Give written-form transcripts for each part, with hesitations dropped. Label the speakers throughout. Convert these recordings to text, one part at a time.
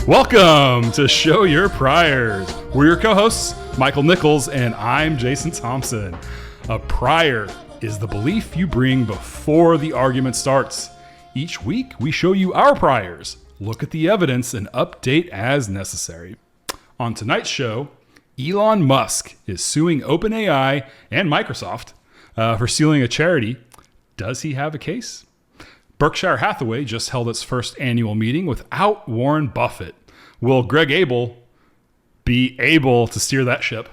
Speaker 1: Welcome to Show Your Priors. We're your co-hosts, Michael Nichols, and I'm Jason Thompson. A prior is the belief you bring before the argument starts. Each week, we show you our priors, look at the evidence, and update as necessary. On tonight's show, Elon Musk is suing OpenAI and Microsoft for stealing a charity. Does he have a case? Berkshire Hathaway just held its first annual meeting without Warren Buffett. Will Greg Abel be able to steer that ship?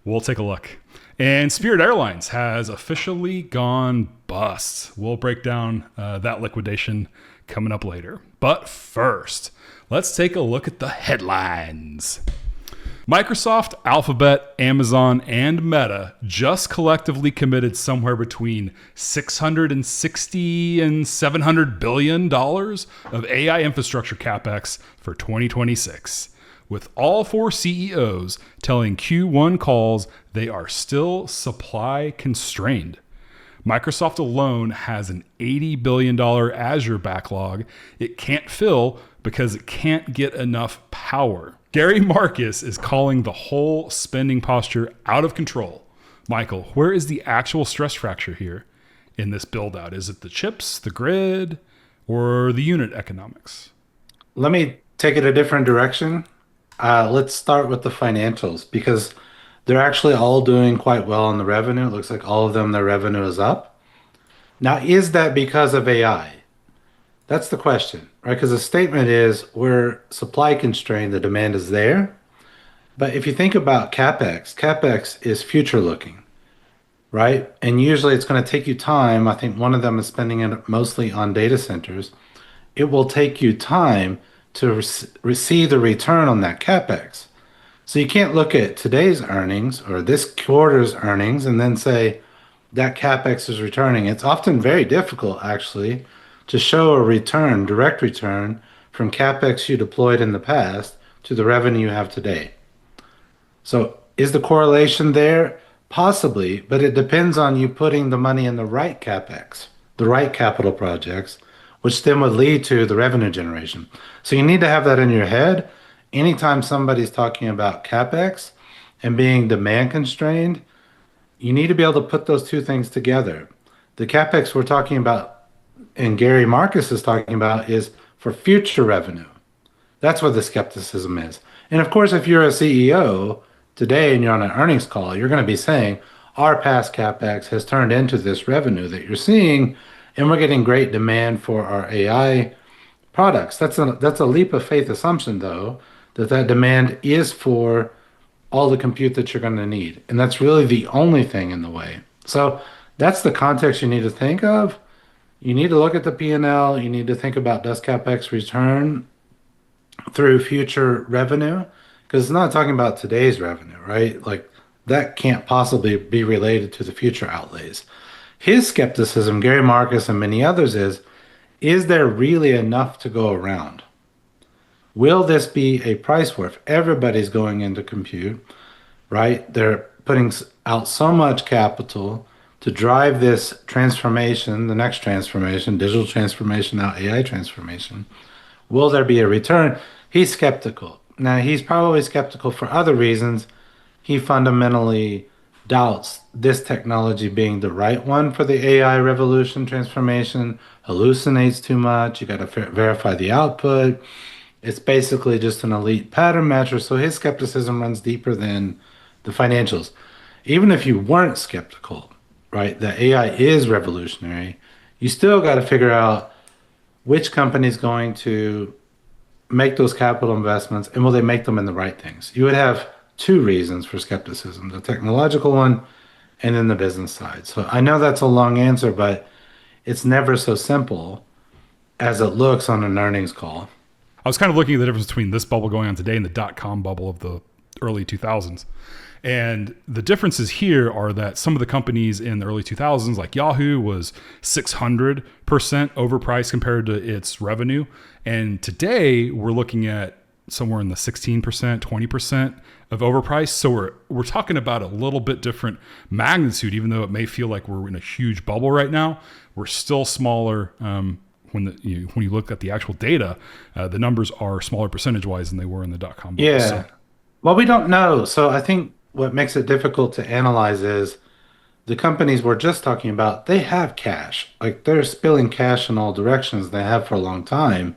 Speaker 1: We'll take a look. And Spirit Airlines has officially gone bust. We'll break down that liquidation coming up later. But first, let's take a look at the headlines. Microsoft, Alphabet, Amazon, and Meta just collectively committed somewhere between $660 and $700 billion of AI infrastructure Capex for 2026, with all four CEOs telling Q1 calls they are still supply constrained. Microsoft alone has an $80 billion Azure backlog it can't fill because it can't get enough power. Gary Marcus is calling the whole spending posture out of control. Michael, where is the actual stress fracture here in this build out? Is it the chips, the grid, or the unit economics?
Speaker 2: Let me take it a different direction. Let's start with the financials because they're actually all doing quite well on the revenue. It looks like all of them, their revenue is up. Now, is that because of AI? That's the question, right? Because the statement is we're supply constrained, the demand is there. But if you think about CapEx, CapEx is future looking, right? And usually it's going to take you time. I think one of them is spending it mostly on data centers. It will take you time to receive the return on that CapEx. So you can't look at today's earnings or this quarter's earnings and then say that CapEx is returning. It's often very difficult, actually, to show a return, direct return from CapEx you deployed in the past to the revenue you have today. So is the correlation there? Possibly, but it depends on you putting the money in the right CapEx, the right capital projects, which then would lead to the revenue generation. So you need to have that in your head. Anytime somebody's talking about CapEx and being demand constrained, you need to be able to put those two things together. The CapEx we're talking about and Gary Marcus is talking about is for future revenue. That's where the skepticism is. And of course, if you're a CEO today and you're on an earnings call, you're going to be saying, our past CapEx has turned into this revenue that you're seeing, and we're getting great demand for our AI products. That's a leap of faith assumption, though, that demand is for all the compute that you're going to need. And that's really the only thing in the way. So that's the context you need to think of. You need to look at the P&L. You need to think about does CapEx return through future revenue? Because it's not talking about today's revenue, right? Like that can't possibly be related to the future outlays. His skepticism, Gary Marcus and many others, is there really enough to go around? Will this be a price war? If everybody's going into compute, right? They're putting out so much capital to drive this transformation, the next transformation, digital transformation, now AI transformation. Will there be a return? He's skeptical. Now, he's probably skeptical for other reasons. He fundamentally doubts this technology being the right one for the AI revolution transformation, hallucinates too much. You got to verify the output. It's basically just an elite pattern matcher. So his skepticism runs deeper than the financials. Even if you weren't skeptical, right, that AI is revolutionary, you still got to figure out which company is going to make those capital investments and will they make them in the right things. You would have two reasons for skepticism, the technological one and then the business side. So I know that's a long answer, but it's never so simple as it looks on an earnings call.
Speaker 1: I was kind of looking at the difference between this bubble going on today and the dot-com bubble of the early 2000s. And the differences here are that some of the companies in the early 2000s, like Yahoo, was 600% overpriced compared to its revenue. And today we're looking at somewhere in the 16%, 20% of overpriced. So we're talking about a little bit different magnitude, even though it may feel like we're in a huge bubble right now. We're still smaller when you look at the actual data, the numbers are smaller percentage wise than they were in the dot-com bubble.
Speaker 2: Yeah.
Speaker 1: So,
Speaker 2: Well, we don't know. So I think what makes it difficult to analyze is the companies we're just talking about, they have cash. Like they're spilling cash in all directions. They have for a long time.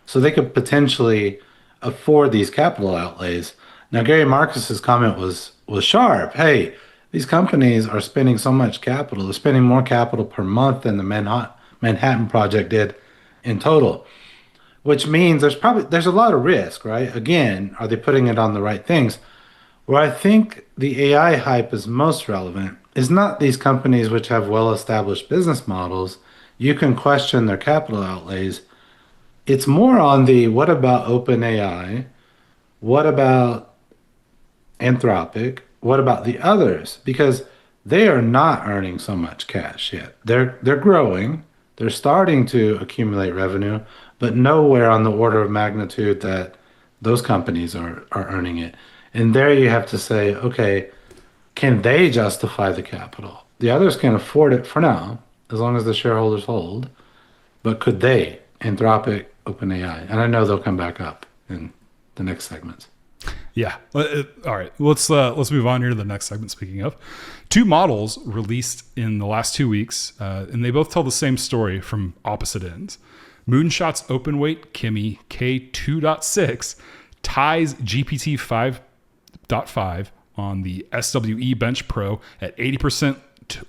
Speaker 2: So they could potentially afford these capital outlays. Now, Gary Marcus's comment was sharp. Hey, these companies are spending so much capital. They're spending more capital per month than the Manhattan Project did in total, which means there's a lot of risk, right? Again, are they putting it on the right things? Where I think the AI hype is most relevant is not these companies which have well-established business models. You can question their capital outlays. It's more on the what about OpenAI? What about Anthropic? What about the others? Because they are not earning so much cash yet. They're growing. They're starting to accumulate revenue, but nowhere on the order of magnitude that those companies are earning it. And there you have to say, okay, can they justify the capital? The others can afford it for now, as long as the shareholders hold. But could they? Anthropic, OpenAI, and I know they'll come back up in the next segments.
Speaker 1: Yeah. All right. Let's move on here to the next segment. Speaking of, two models released in the last 2 weeks, and they both tell the same story from opposite ends. Moonshot's open weight Kimi K2.6 ties GPT 5.5 on the SWE Bench Pro at 80%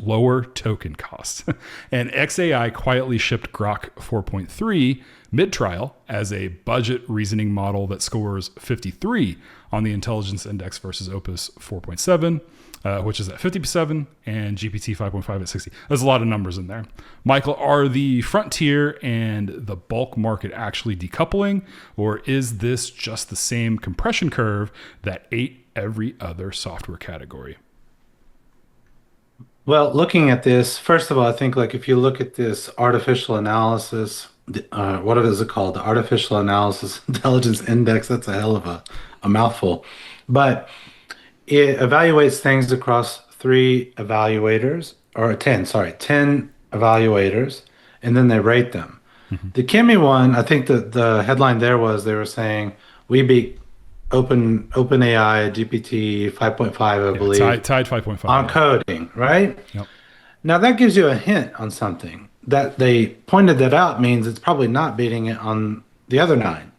Speaker 1: lower token cost. And XAI quietly shipped Grok 4.3 mid-trial as a budget reasoning model that scores 53 on the intelligence index versus Opus 4.7, which is at 57, and GPT 5.5 at 60. There's a lot of numbers in there. Michael, are the frontier and the bulk market actually decoupling, or is this just the same compression curve that ate every other software category?
Speaker 2: Well, looking at this, first of all, I think like if you look at this artificial analysis, what is it called? The Artificial Analysis Intelligence Index. That's a hell of a mouthful. But it evaluates things across 10 evaluators, and then they rate them. Mm-hmm. The Kimi one, I think that the headline there was they were saying we beat OpenAI GPT 5.5, I believe.
Speaker 1: Tied 5.5
Speaker 2: on coding, right?
Speaker 1: Yep.
Speaker 2: Now that gives you a hint on something. That they pointed that out means it's probably not beating it on the other 9,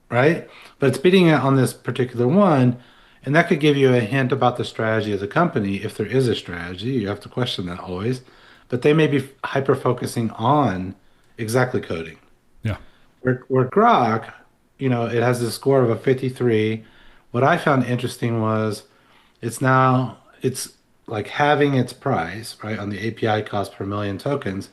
Speaker 2: right? But it's beating it on this particular one, and that could give you a hint about the strategy of the company. If there is a strategy, you have to question that always. But they may be hyper-focusing on exactly coding.
Speaker 1: Yeah.
Speaker 2: Where Grok, it has this score of a 53. What I found interesting was it's like having its price, right, on the API cost per million tokens,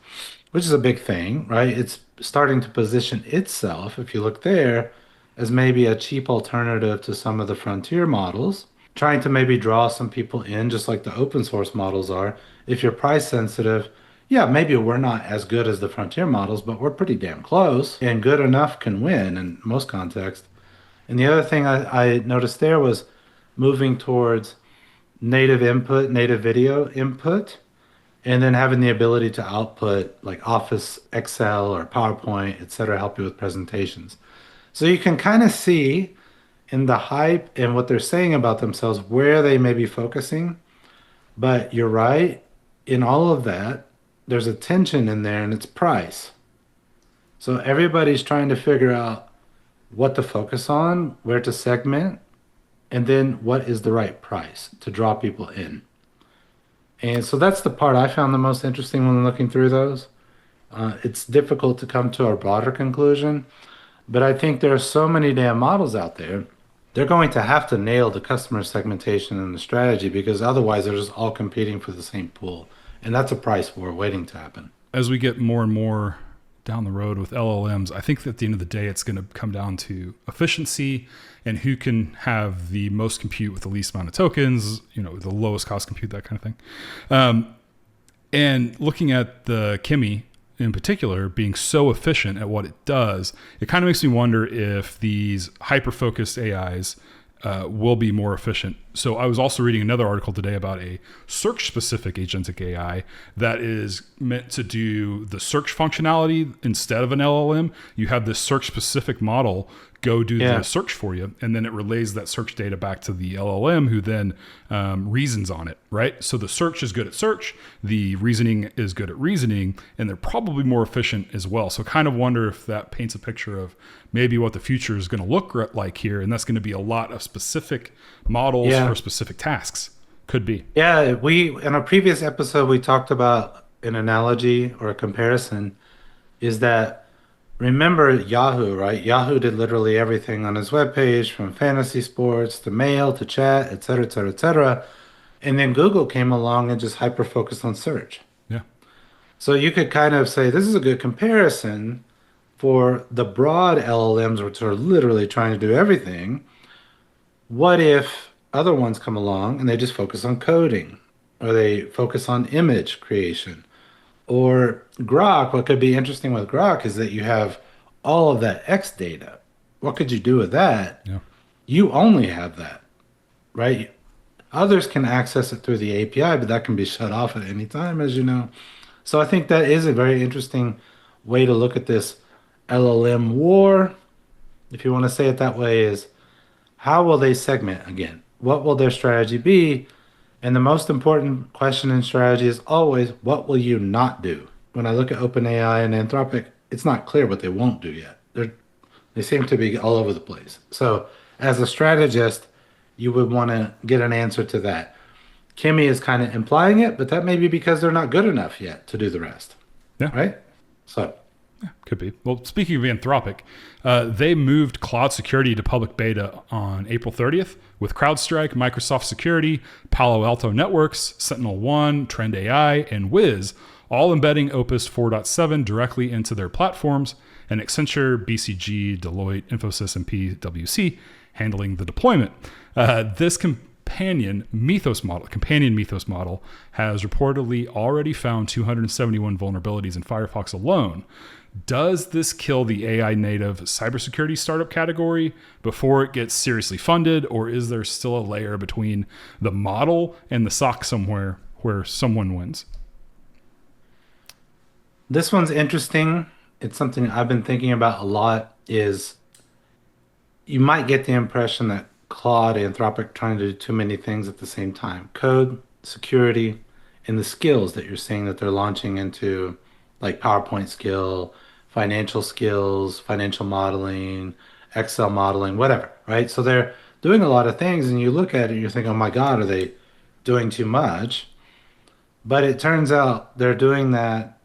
Speaker 2: which is a big thing, right? It's starting to position itself, if you look there, as maybe a cheap alternative to some of the frontier models, trying to maybe draw some people in, just like the open source models are. If you're price sensitive, yeah, maybe we're not as good as the frontier models, but we're pretty damn close, and good enough can win in most contexts. And the other thing I noticed there was moving towards native input, native video input, and then having the ability to output like Office, Excel, or PowerPoint, et cetera, help you with presentations. So you can kind of see in the hype and what they're saying about themselves where they may be focusing. But you're right, in all of that, there's a tension in there, and it's price. So everybody's trying to figure out what to focus on, where to segment, and then what is the right price to draw people in. And so that's the part I found the most interesting when looking through those. It's difficult to come to a broader conclusion, but I think there are so many damn models out there. They're going to have to nail the customer segmentation and the strategy, because otherwise they're just all competing for the same pool. And that's a price war waiting to happen.
Speaker 1: As we get more and more down the road with LLMs, I think that at the end of the day, it's going to come down to efficiency and who can have the most compute with the least amount of tokens, the lowest cost compute, that kind of thing. And looking at the Kimi in particular being so efficient at what it does, it kind of makes me wonder if these hyper-focused AIs will be more efficient. So I was also reading another article today about a search-specific agentic AI that is meant to do the search functionality instead of an LLM. You have this search-specific model go do the search for you, and then it relays that search data back to the LLM, who then reasons on it, right? So the search is good at search, the reasoning is good at reasoning, and they're probably more efficient as well. So kind of wonder if that paints a picture of maybe what the future is going to look like here, and that's going to be a lot of specific models for specific tasks. Could be.
Speaker 2: Yeah, we in a previous episode we talked about an analogy or a comparison is that remember Yahoo, right? Yahoo did literally everything on his webpage from fantasy sports to mail to chat, et cetera, et cetera, et cetera. And then Google came along and just hyper focused on search.
Speaker 1: Yeah.
Speaker 2: So you could kind of say this is a good comparison for the broad LLMs, which are literally trying to do everything. What if other ones come along and they just focus on coding, or they focus on image creation? Or Grok, what could be interesting with Grok is that you have all of that X data. What could you do with that?
Speaker 1: Yeah.
Speaker 2: You only have that, right? Others can access it through the API, but that can be shut off at any time, as you know. So I think that is a very interesting way to look at this LLM war, if you want to say it that way, is how will they segment again? What will their strategy be? And the most important question in strategy is always, what will you not do? When I look at OpenAI and Anthropic, it's not clear what they won't do yet. They seem to be all over the place. So as a strategist, you would want to get an answer to that. Kimi is kind of implying it, but that may be because they're not good enough yet to do the rest.
Speaker 1: Yeah.
Speaker 2: Right? So.
Speaker 1: Yeah, could be. Well, speaking of Anthropic, they moved cloud security to public beta on April 30th with CrowdStrike, Microsoft Security, Palo Alto Networks, SentinelOne, Trend AI, and Wiz, all embedding Opus 4.7 directly into their platforms, and Accenture, BCG, Deloitte, Infosys, and PwC handling the deployment. This companion Mythos model has reportedly already found 271 vulnerabilities in Firefox alone. Does this kill the AI native cybersecurity startup category before it gets seriously funded, or is there still a layer between the model and the SOC somewhere where someone wins?
Speaker 2: This one's interesting. It's something I've been thinking about a lot. Is you might get the impression that Claude, Anthropic trying to do too many things at the same time. Code, security, and the skills that you're seeing that they're launching into, like PowerPoint skill, financial skills, financial modeling, Excel modeling, whatever, right? So they're doing a lot of things, and you look at it and you think, oh my God, are they doing too much? But it turns out they're doing that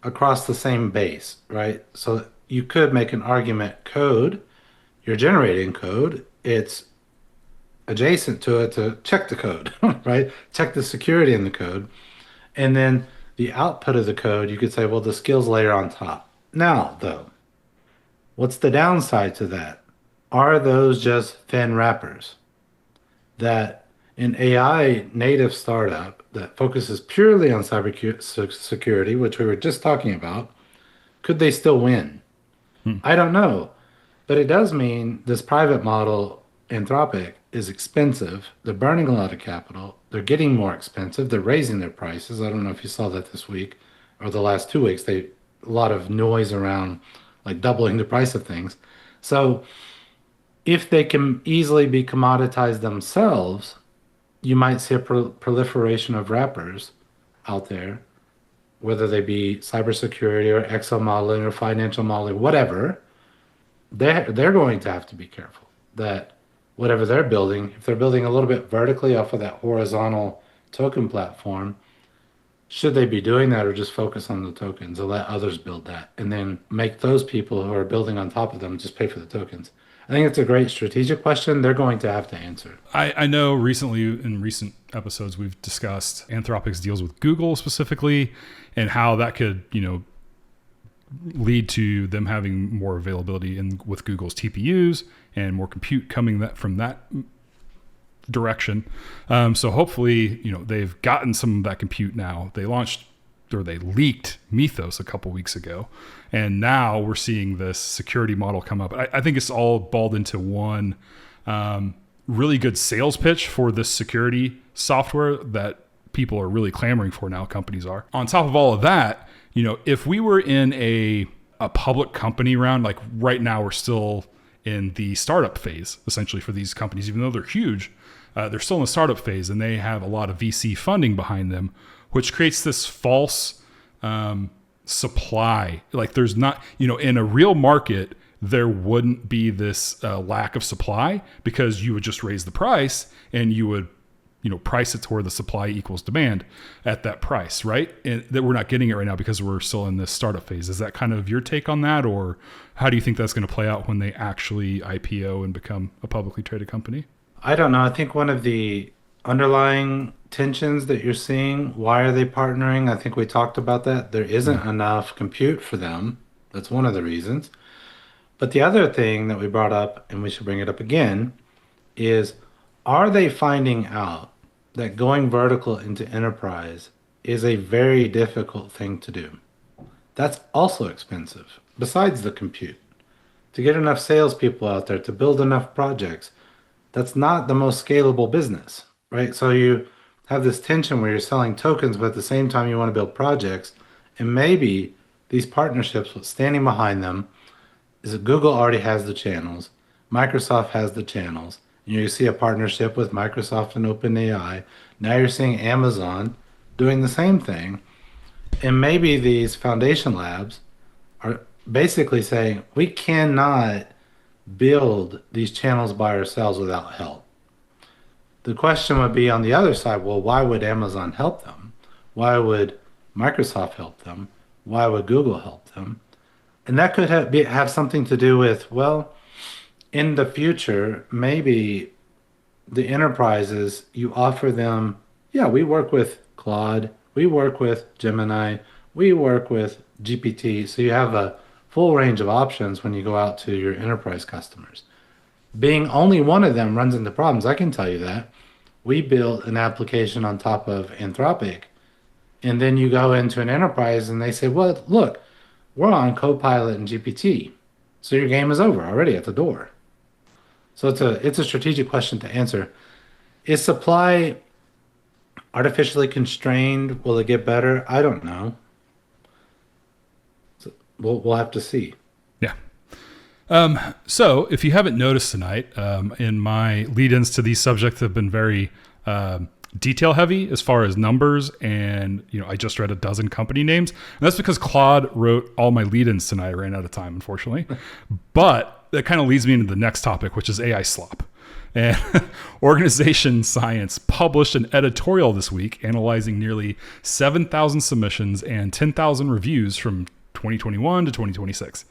Speaker 2: across the same base, right? So you could make an argument code, you're generating code, it's adjacent to it to check the code, right? Check the security in the code. And then the output of the code, you could say, well, the skills layer on top. Now, though, what's the downside to that? Are those just thin wrappers that an AI native startup that focuses purely on cybersecurity, which we were just talking about, could they still win? I don't know. But it does mean this private model, Anthropic, is expensive. They're burning a lot of capital. They're getting more expensive. They're raising their prices. I don't know if you saw that this week or the last 2 weeks. A lot of noise around like doubling the price of things. So if they can easily be commoditized themselves, you might see a proliferation of wrappers out there, whether they be cybersecurity or Excel modeling or financial modeling, whatever. They're going to have to be careful that whatever they're building, if they're building a little bit vertically off of that horizontal token platform, should they be doing that or just focus on the tokens and let others build that and then make those people who are building on top of them just pay for the tokens? I think it's a great strategic question. They're going to have to answer.
Speaker 1: I know recently in recent episodes we've discussed Anthropic's deals with Google specifically and how that could, lead to them having more availability with Google's TPUs and more compute coming from that direction. So hopefully, they've gotten some of that compute now. They leaked Mythos a couple weeks ago, and now we're seeing this security model come up. I think it's all balled into one really good sales pitch for this security software that people are really clamoring for now. Companies are. On top of all of that, if we were in a public company round, like right now, we're still in the startup phase, essentially, for these companies, even though they're huge, they're still in the startup phase and they have a lot of VC funding behind them, which creates this false supply. Like there's not, in a real market, there wouldn't be this lack of supply because you would just raise the price and you would, price it to where the supply equals demand at that price, right? And that we're not getting it right now because we're still in this startup phase. Is that kind of your take on that? Or how do you think that's going to play out when they actually IPO and become a publicly traded company?
Speaker 2: I don't know. I think one of the underlying tensions that you're seeing, why are they partnering? I think we talked about that. There isn't enough compute for them. That's one of the reasons. But the other thing that we brought up, and we should bring it up again, is are they finding out that going vertical into enterprise is a very difficult thing to do? That's also expensive, besides the compute. To get enough salespeople out there, to build enough projects, that's not the most scalable business, right? So you have this tension where you're selling tokens, but at the same time you want to build projects. And maybe these partnerships with standing behind them is that Google already has the channels, Microsoft has the channels. You see a partnership with Microsoft and OpenAI. Now you're seeing Amazon doing the same thing. And maybe these foundation labs are basically saying, we cannot build these channels by ourselves without help. The question would be on the other side, well, why would Amazon help them? Why would Microsoft help them? Why would Google help them? And that could have something to do with, well, in the future, maybe the enterprises, you offer them, yeah, we work with Claude, we work with Gemini, we work with GPT. So you have a full range of options when you go out to your enterprise customers. Being only one of them runs into problems. I can tell you that. We built an application on top of Anthropic, and then you go into an enterprise and they say, well, look, we're on Copilot and GPT. So your game is over already at the door. So it's a strategic question to answer. Is supply artificially constrained? Will it get better? I don't know. So we'll have to see.
Speaker 1: Yeah. So if you haven't noticed tonight, in my lead-ins to these subjects have been very detail heavy as far as numbers, and I just read a dozen company names, and that's because Claude wrote all my lead-ins tonight. I ran out of time, unfortunately. But that kind of leads me into the next topic, which is AI slop. And Organization Science published an editorial this week analyzing nearly 7,000 submissions and 10,000 reviews from 2021 to 2026.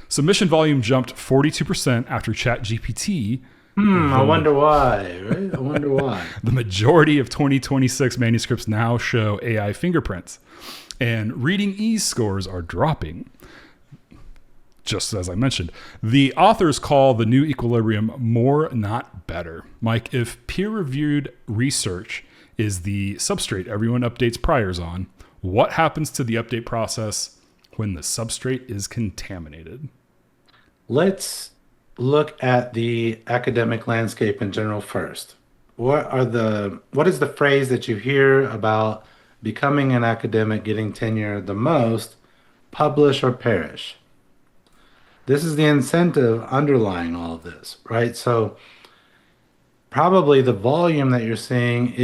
Speaker 1: Submission volume jumped 42% after ChatGPT.
Speaker 2: I wonder why, right? I wonder why.
Speaker 1: The majority of 2026 manuscripts now show AI fingerprints, and reading ease scores are dropping. Just as I mentioned, the authors call the new equilibrium more, not better. Mike, if peer-reviewed research is the substrate everyone updates priors on, what happens to the update process when the substrate is contaminated?
Speaker 2: Let's look at the academic landscape in general first. What is the phrase that you hear about becoming an academic, getting tenure the most? Publish or perish. This is the incentive underlying all of this, right? So probably the volume that you're seeing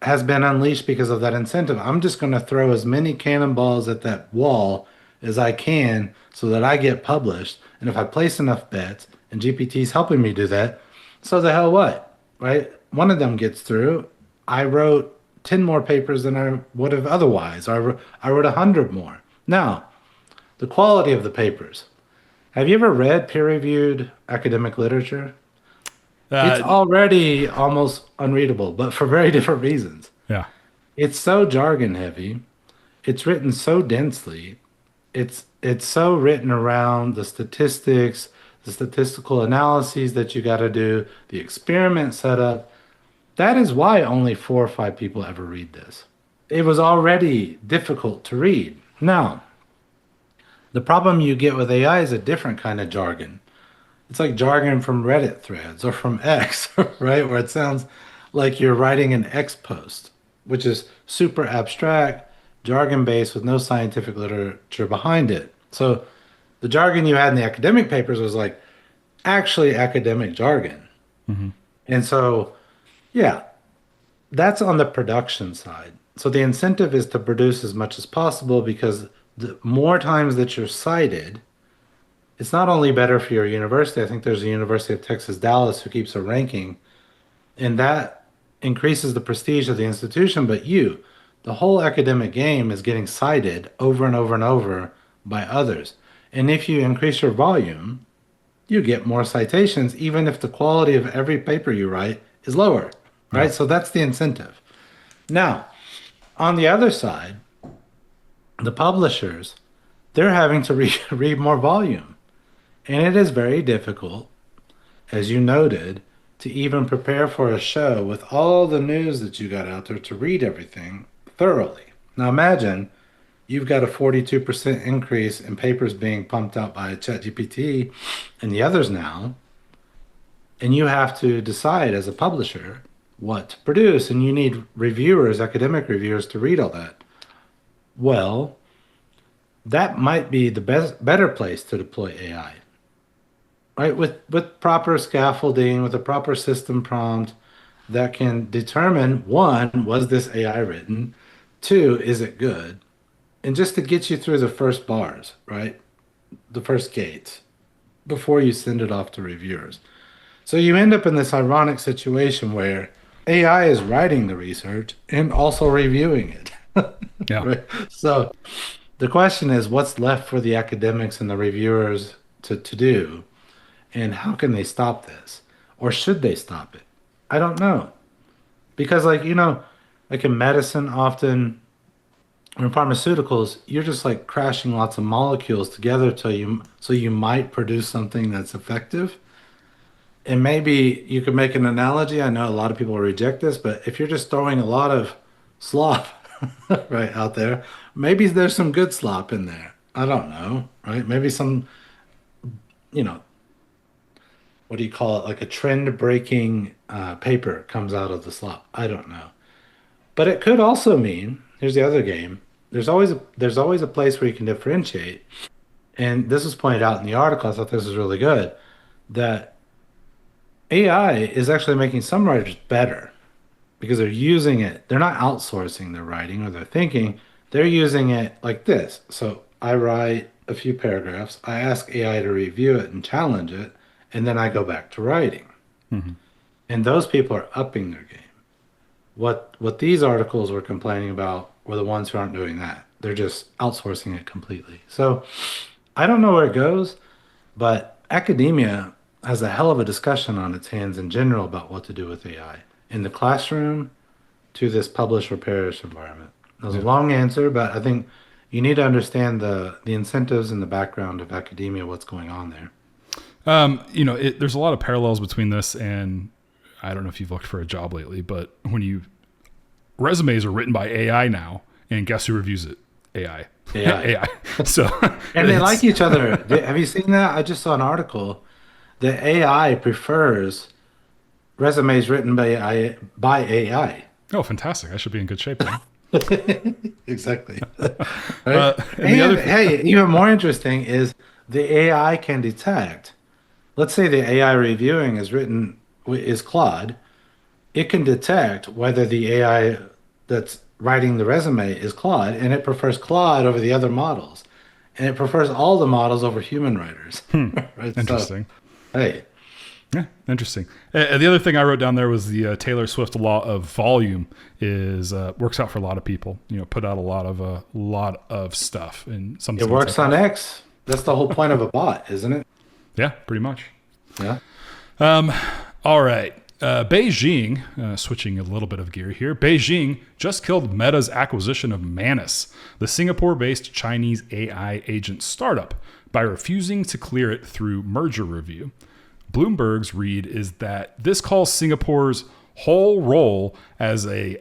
Speaker 2: has been unleashed because of that incentive. I'm just going to throw as many cannonballs at that wall as I can so that I get published. And if I place enough bets, and GPT's helping me do that, so the hell what, right? One of them gets through. I wrote 10 more papers than I would have otherwise. I wrote 100 more. Now, the quality of the papers. Have you ever read peer-reviewed academic literature? It's already almost unreadable, but for very different reasons.
Speaker 1: Yeah.
Speaker 2: It's so jargon heavy. It's written so densely. It's so written around the statistics, the statistical analyses that you got to do, the experiment setup. That is why only 4 or 5 people ever read this. It was already difficult to read. Now, the problem you get with AI is a different kind of jargon. It's like jargon from Reddit threads or from X, right? Where it sounds like you're writing an X post, which is super abstract, jargon based with no scientific literature behind it. So the jargon you had in the academic papers was like actually academic jargon.
Speaker 1: Hmm.
Speaker 2: And so, yeah, that's on the production side. So the incentive is to produce as much as possible because the more times that you're cited, it's not only better for your university. I think there's a University of Texas Dallas who keeps a ranking, and that increases the prestige of the institution. But the whole academic game is getting cited over and over and over by others. And if you increase your volume, you get more citations, even if the quality of every paper you write is lower,
Speaker 1: Yeah.
Speaker 2: right? So that's the incentive. Now, on the other side, the publishers, they're having to read more volume. And it is very difficult, as you noted, to even prepare for a show with all the news that you got out there to read everything thoroughly. Now imagine you've got a 42% increase in papers being pumped out by ChatGPT and the others now, and you have to decide as a publisher what to produce, and you need reviewers, academic reviewers, to read all that. Well, that might be the better place to deploy AI, right? With proper scaffolding, with a proper system prompt that can determine one, was this AI written? Two, is it good? And just to get you through the first bars, right? The first gates before you send it off to reviewers. So you end up in this ironic situation where AI is writing the research and also reviewing it.
Speaker 1: Yeah.
Speaker 2: Right? So the question is, what's left for the academics and the reviewers to do? And how can they stop this? Or should they stop it? I don't know. Because, like, like in medicine, often, or in pharmaceuticals, you're just like crashing lots of molecules together so you might produce something that's effective. And maybe you could make an analogy. I know a lot of people will reject this, but if you're just throwing a lot of slop right out there, maybe there's some good slop in there. I don't know, right? Maybe some, you know, what do you call it? Like a trend breaking paper comes out of the slop. I don't know. But it could also mean, here's the other game. There's always a place where you can differentiate. And this was pointed out in the article. I thought this was really good that AI is actually making some writers better because they're using it. They're not outsourcing their writing or their thinking. They're using it like this. So I write a few paragraphs, I ask AI to review it and challenge it, and then I go back to writing.
Speaker 1: Hmm.
Speaker 2: And those people are upping their game. What these articles were complaining about were the ones who aren't doing that. They're just outsourcing it completely. So I don't know where it goes, but academia has a hell of a discussion on its hands in general about what to do with AI in the classroom to this publish or perish environment. That was a
Speaker 1: Yeah.
Speaker 2: long answer, but I think you need to understand the incentives and the background of academia, what's going on there.
Speaker 1: There's a lot of parallels between this and I don't know if you've looked for a job lately, but resumes are written by AI now, and guess who reviews it? AI.
Speaker 2: AI.
Speaker 1: AI. So,
Speaker 2: And they
Speaker 1: it's-
Speaker 2: like each other. Have you seen that? I just saw an article that AI prefers resumes written by AI.
Speaker 1: oh, fantastic! I should be in good shape then.
Speaker 2: Exactly. Right?
Speaker 1: And the other,
Speaker 2: Hey, even more interesting is the AI can detect. Let's say the AI reviewing is Claude. It can detect whether the AI that's writing the resume is Claude, and it prefers Claude over the other models, and it prefers all the models over human writers. Right? So,
Speaker 1: interesting.
Speaker 2: hey,
Speaker 1: Yeah, interesting. The other thing I wrote down there was the Taylor Swift law of volume is works out for a lot of people. Put out a lot of stuff, and some
Speaker 2: it works on X. That's the whole point of a bot, isn't it?
Speaker 1: Yeah, pretty much.
Speaker 2: Yeah.
Speaker 1: All right. Beijing, switching a little bit of gear here, Beijing just killed Meta's acquisition of Manus, the Singapore-based Chinese AI agent startup, by refusing to clear it through merger review. Bloomberg's read is that this calls Singapore's whole role as a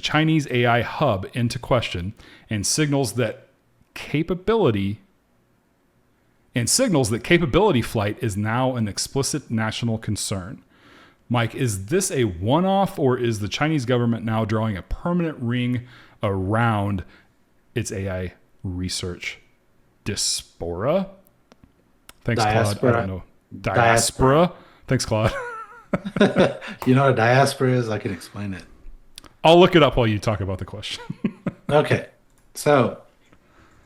Speaker 1: Chinese AI hub into question and signals that capability and signals that capability flight is now an explicit national concern. Mike, is this a one-off, or is the Chinese government now drawing a permanent ring around its AI research? Diaspora? Thanks, Claude. I don't know. Diaspora? Thanks, Claude.
Speaker 2: You know what a diaspora is? I can explain it.
Speaker 1: I'll look it up while you talk about the question.
Speaker 2: Okay. So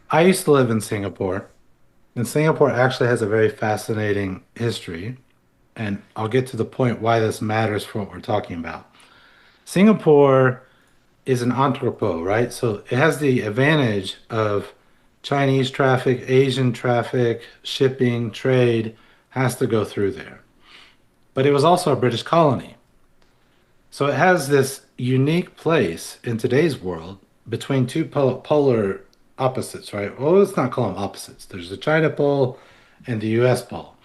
Speaker 2: I used to live in Singapore, and Singapore actually has a very fascinating history. And I'll get to the point why this matters for what we're talking about. Singapore is an entrepot, right? So it has the advantage of Chinese traffic, Asian traffic, shipping, trade has to go through there. But it was also a British colony. So it has this unique place in today's world between two polar opposites, right? Well, let's not call them opposites. There's the China pole and the US pole.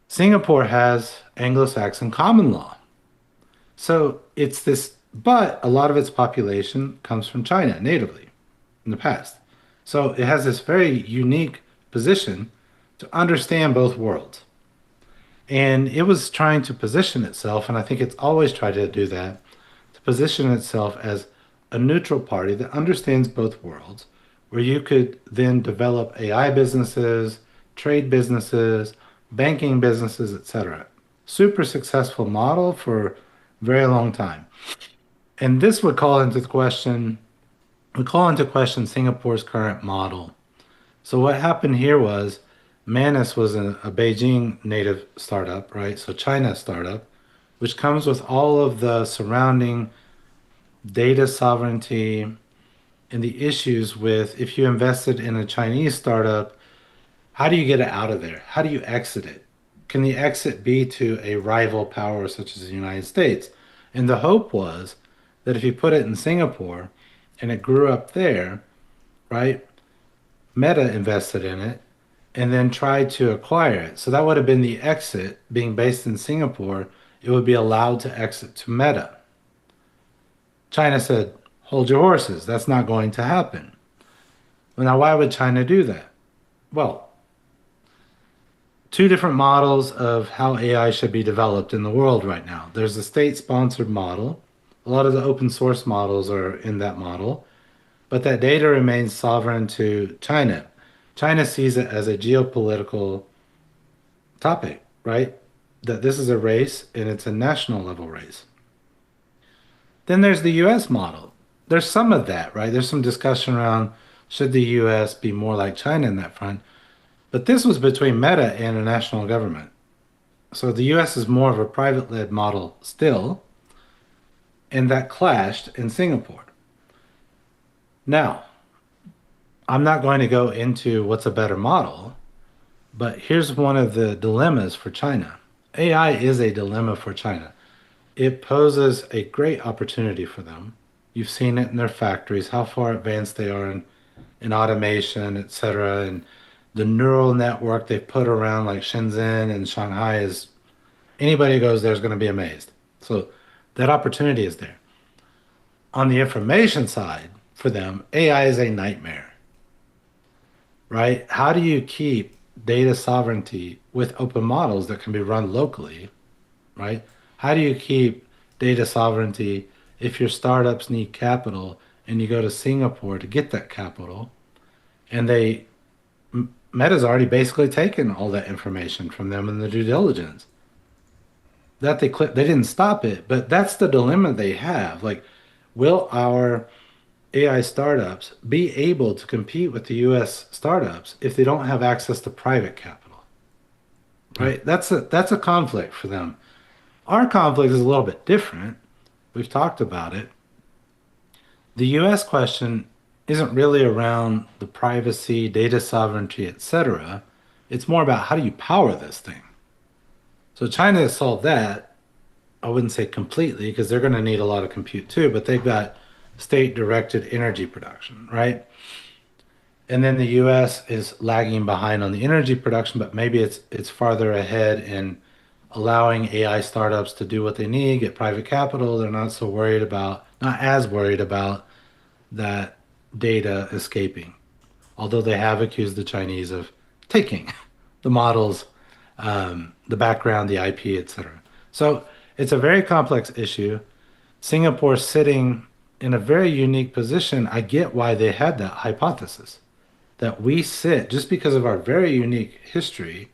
Speaker 2: Singapore has Anglo-Saxon common law. So it's this, but a lot of its population comes from China natively in the past. So it has this very unique position to understand both worlds. And it was trying to position itself, and I think it's always tried to do that, to position itself as a neutral party that understands both worlds, where you could then develop AI businesses, trade businesses, banking businesses, etc. Super successful model for a very long time. And this would call into question Singapore's current model. So what happened here was Manus was a Beijing native startup, right? So China startup, which comes with all of the surrounding data sovereignty and the issues with if you invested in a Chinese startup, how do you get it out of there? How do you exit it? Can the exit be to a rival power such as the United States? And the hope was that if you put it in Singapore and it grew up there, right? Meta invested in it and then tried to acquire it. So that would have been the exit. Being based in Singapore, it would be allowed to exit to Meta. China said, hold your horses. That's not going to happen. Well, now, why would China do that? Well, two different models of how AI should be developed in the world right now. There's a state-sponsored model. A lot of the open source models are in that model, but that data remains sovereign to China. China sees it as a geopolitical topic, right? That this is a race and it's a national level race. Then there's the US model. There's some of that, right? There's some discussion around should the US be more like China in that front. But this was between Meta and a national government. So the US is more of a private-led model still, and that clashed in Singapore. Now, I'm not going to go into what's a better model, but here's one of the dilemmas for China. AI is a dilemma for China. It poses a great opportunity for them. You've seen it in their factories, how far advanced they are in automation, et cetera, and the neural network they've put around like Shenzhen and Shanghai is anybody who goes there is going to be amazed. So that opportunity is there. On the information side, for them, AI is a nightmare, right? How do you keep data sovereignty with open models that can be run locally, right? How do you keep data sovereignty if your startups need capital and you go to Singapore to get that capital and Meta's already basically taken all that information from them in the due diligence. That they didn't stop it, but that's the dilemma they have. Like, will our AI startups be able to compete with the US startups if they don't have access to private capital? Right? That's a conflict for them. Our conflict is a little bit different. We've talked about it. The US question isn't really around the privacy, data sovereignty, etc. It's more about how do you power this thing? So China has solved that. I wouldn't say completely because they're going to need a lot of compute too, but they've got state-directed energy production, right? And then the US is lagging behind on the energy production, but maybe it's farther ahead in allowing AI startups to do what they need, get private capital. They're not as worried about that data escaping. Although they have accused the Chinese of taking the models, the background, the IP, etc. So it's a very complex issue. Singapore's sitting in a very unique position. I get why they had that hypothesis that we sit just because of our very unique history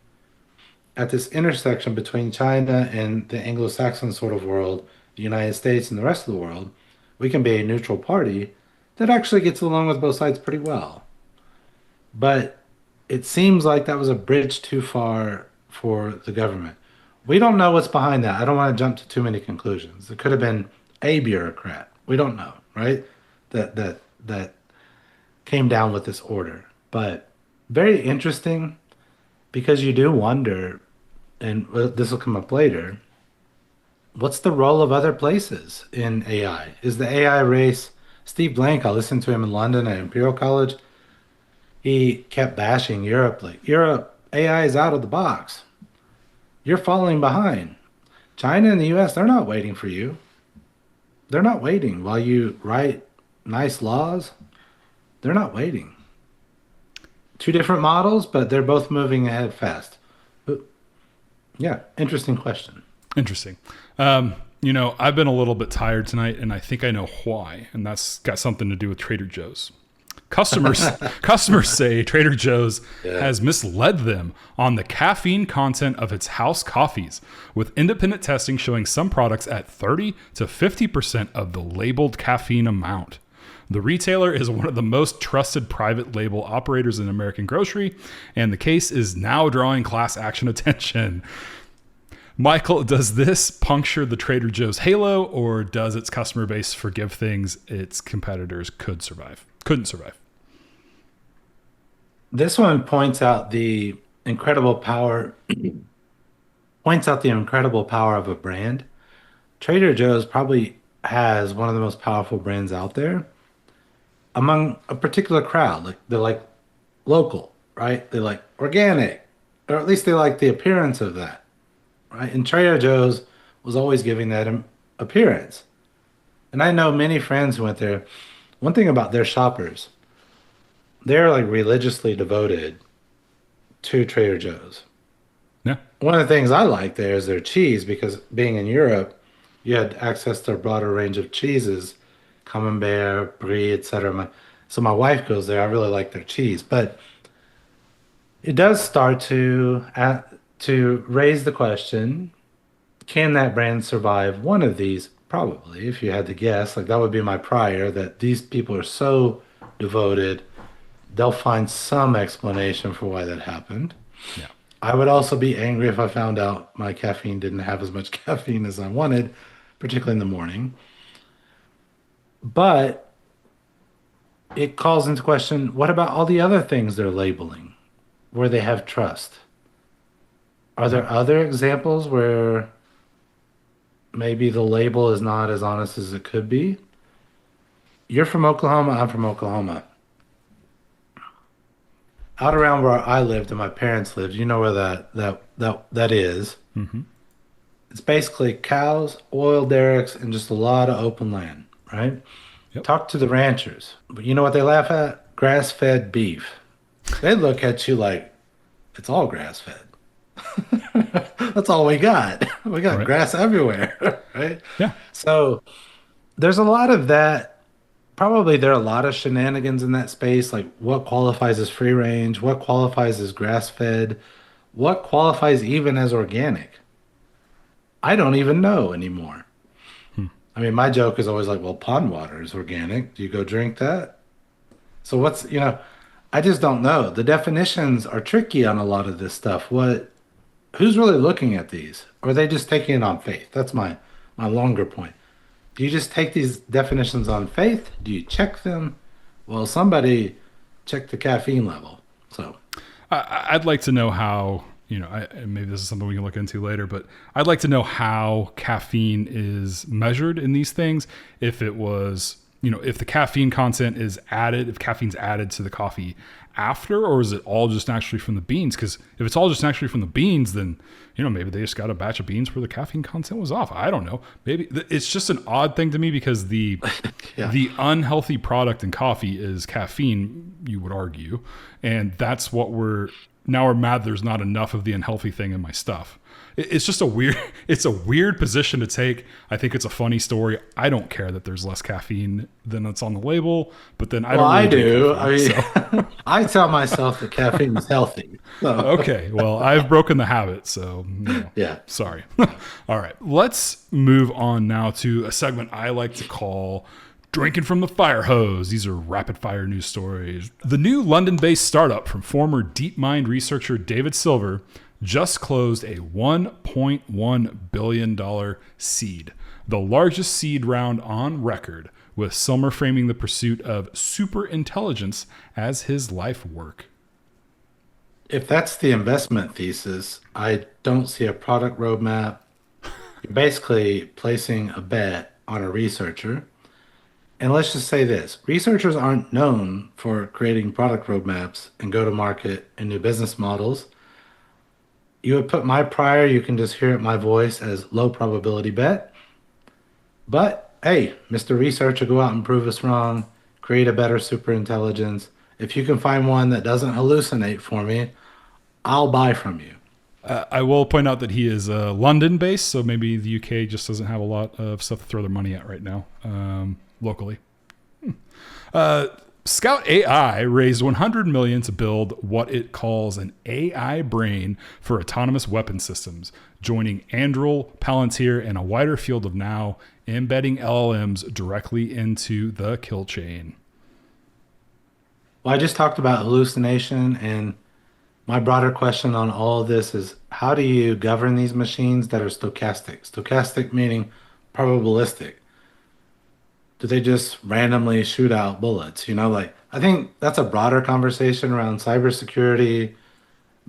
Speaker 2: at this intersection between China and the Anglo-Saxon sort of world, the United States and the rest of the world. We can be a neutral party that actually gets along with both sides pretty well. But it seems like that was a bridge too far for the government. We don't know what's behind that. I don't want to jump to too many conclusions. It could have been a bureaucrat. We don't know, right? That came down with this order. But very interesting because you do wonder, and this will come up later, what's the role of other places in AI? Is the AI race Steve Blank? I listened to him in London at Imperial College. He kept bashing Europe, like Europe AI is out of the box. You're falling behind. China and the US, they're not waiting for you. They're not waiting while you write nice laws. They're not waiting. Two different models, but they're both moving ahead fast. But yeah, interesting question.
Speaker 1: Interesting. I've been a little bit tired tonight, and I think I know why, and that's got something to do with Trader Joe's. Customers say Trader Joe's has misled them on the caffeine content of its house coffees, with independent testing showing some products at 30 to 50% of the labeled caffeine amount. The retailer is one of the most trusted private label operators in American grocery, and the case is now drawing class action attention. Michael, does this puncture the Trader Joe's halo, or does its customer base forgive things its competitors couldn't survive?
Speaker 2: This one points out the incredible power of a brand. Trader Joe's probably has one of the most powerful brands out there among a particular crowd. Like they're like local, right? They like organic, or at least they like the appearance of that, right? And Trader Joe's was always giving that appearance. And I know many friends who went there. One thing about their shoppers, they're like religiously devoted to Trader Joe's.
Speaker 1: Yeah.
Speaker 2: One of the things I like there is their cheese because being in Europe, you had access to a broader range of cheeses, Camembert, Brie, etc. So my wife goes there. I really like their cheese, but it does start to raise the question: can that brand survive one of these? Probably, if you had to guess, like that would be my prior. That these people are so devoted, they'll find some explanation for why that happened.
Speaker 1: Yeah.
Speaker 2: I would also be angry if I found out my caffeine didn't have as much caffeine as I wanted, particularly in the morning. But it calls into question, what about all the other things they're labeling where they have trust? Are there other examples where maybe the label is not as honest as it could be? You're from Oklahoma, I'm from Oklahoma. Out around where I lived and my parents lived, you know where that is.
Speaker 1: Mm-hmm.
Speaker 2: It's basically cows, oil derricks, and just a lot of open land, right?
Speaker 1: Yep.
Speaker 2: Talk to the ranchers. But you know what they laugh at? Grass-fed beef. They look at you like it's all grass-fed. That's all we got. We got grass everywhere, right?
Speaker 1: Yeah.
Speaker 2: So there's a lot of that. Probably there are a lot of shenanigans in that space, like what qualifies as free range, what qualifies as grass-fed, what qualifies even as organic. I don't even know anymore. I mean, my joke is always like, well, pond water is organic. Do you go drink that? So I just don't know. The definitions are tricky on a lot of this stuff. Who's really looking at these? Or are they just taking it on faith? That's my longer point. Do you just take these definitions on faith? Do you check them? Well, somebody checked the caffeine level. So
Speaker 1: I'd like to know how, maybe this is something we can look into later, but I'd like to know how caffeine is measured in these things. If it was, if the caffeine content is added, if caffeine's added to the coffee after, or is it all just naturally from the beans? Because if it's all just naturally from the beans, then, maybe they just got a batch of beans where the caffeine content was off. I don't know. Maybe it's just an odd thing to me because the unhealthy product in coffee is caffeine, you would argue. And that's what we're now are mad there's not enough of the unhealthy thing in my stuff. It's just it's a weird position to take. I think it's a funny story. I don't care that there's less caffeine than that's on the label, but then I don't really
Speaker 2: do.
Speaker 1: Caffeine,
Speaker 2: I tell myself that caffeine is healthy. So.
Speaker 1: Okay, well, I've broken the habit, so
Speaker 2: yeah.
Speaker 1: Sorry. All right, let's move on now to a segment I like to call Drinking from the Firehose. These are rapid fire news stories. The new London-based startup from former DeepMind researcher David Silver just closed a $1.1 billion seed, the largest seed round on record, with Silver framing the pursuit of super intelligence as his life work.
Speaker 2: If that's the investment thesis, I don't see a product roadmap. You're basically placing a bet on a researcher. And let's just say this, researchers aren't known for creating product roadmaps and go-to-market and new business models. You would put my prior, you can just hear it my voice as low probability bet. But hey, Mr. Researcher, go out and prove us wrong, create a better super intelligence. If you can find one that doesn't hallucinate for me, I'll buy from you.
Speaker 1: I will point out that he is London-based, so maybe the UK just doesn't have a lot of stuff to throw their money at right now, locally. Scout AI raised $100 million to build what it calls an AI brain for autonomous weapon systems, joining Anduril, Palantir, and a wider field of now embedding LLMs directly into the kill chain.
Speaker 2: Well, I just talked about hallucination, and my broader question on all of this is, how do you govern these machines that are stochastic? Stochastic meaning probabilistic. Do they just randomly shoot out bullets? I think that's a broader conversation around cybersecurity,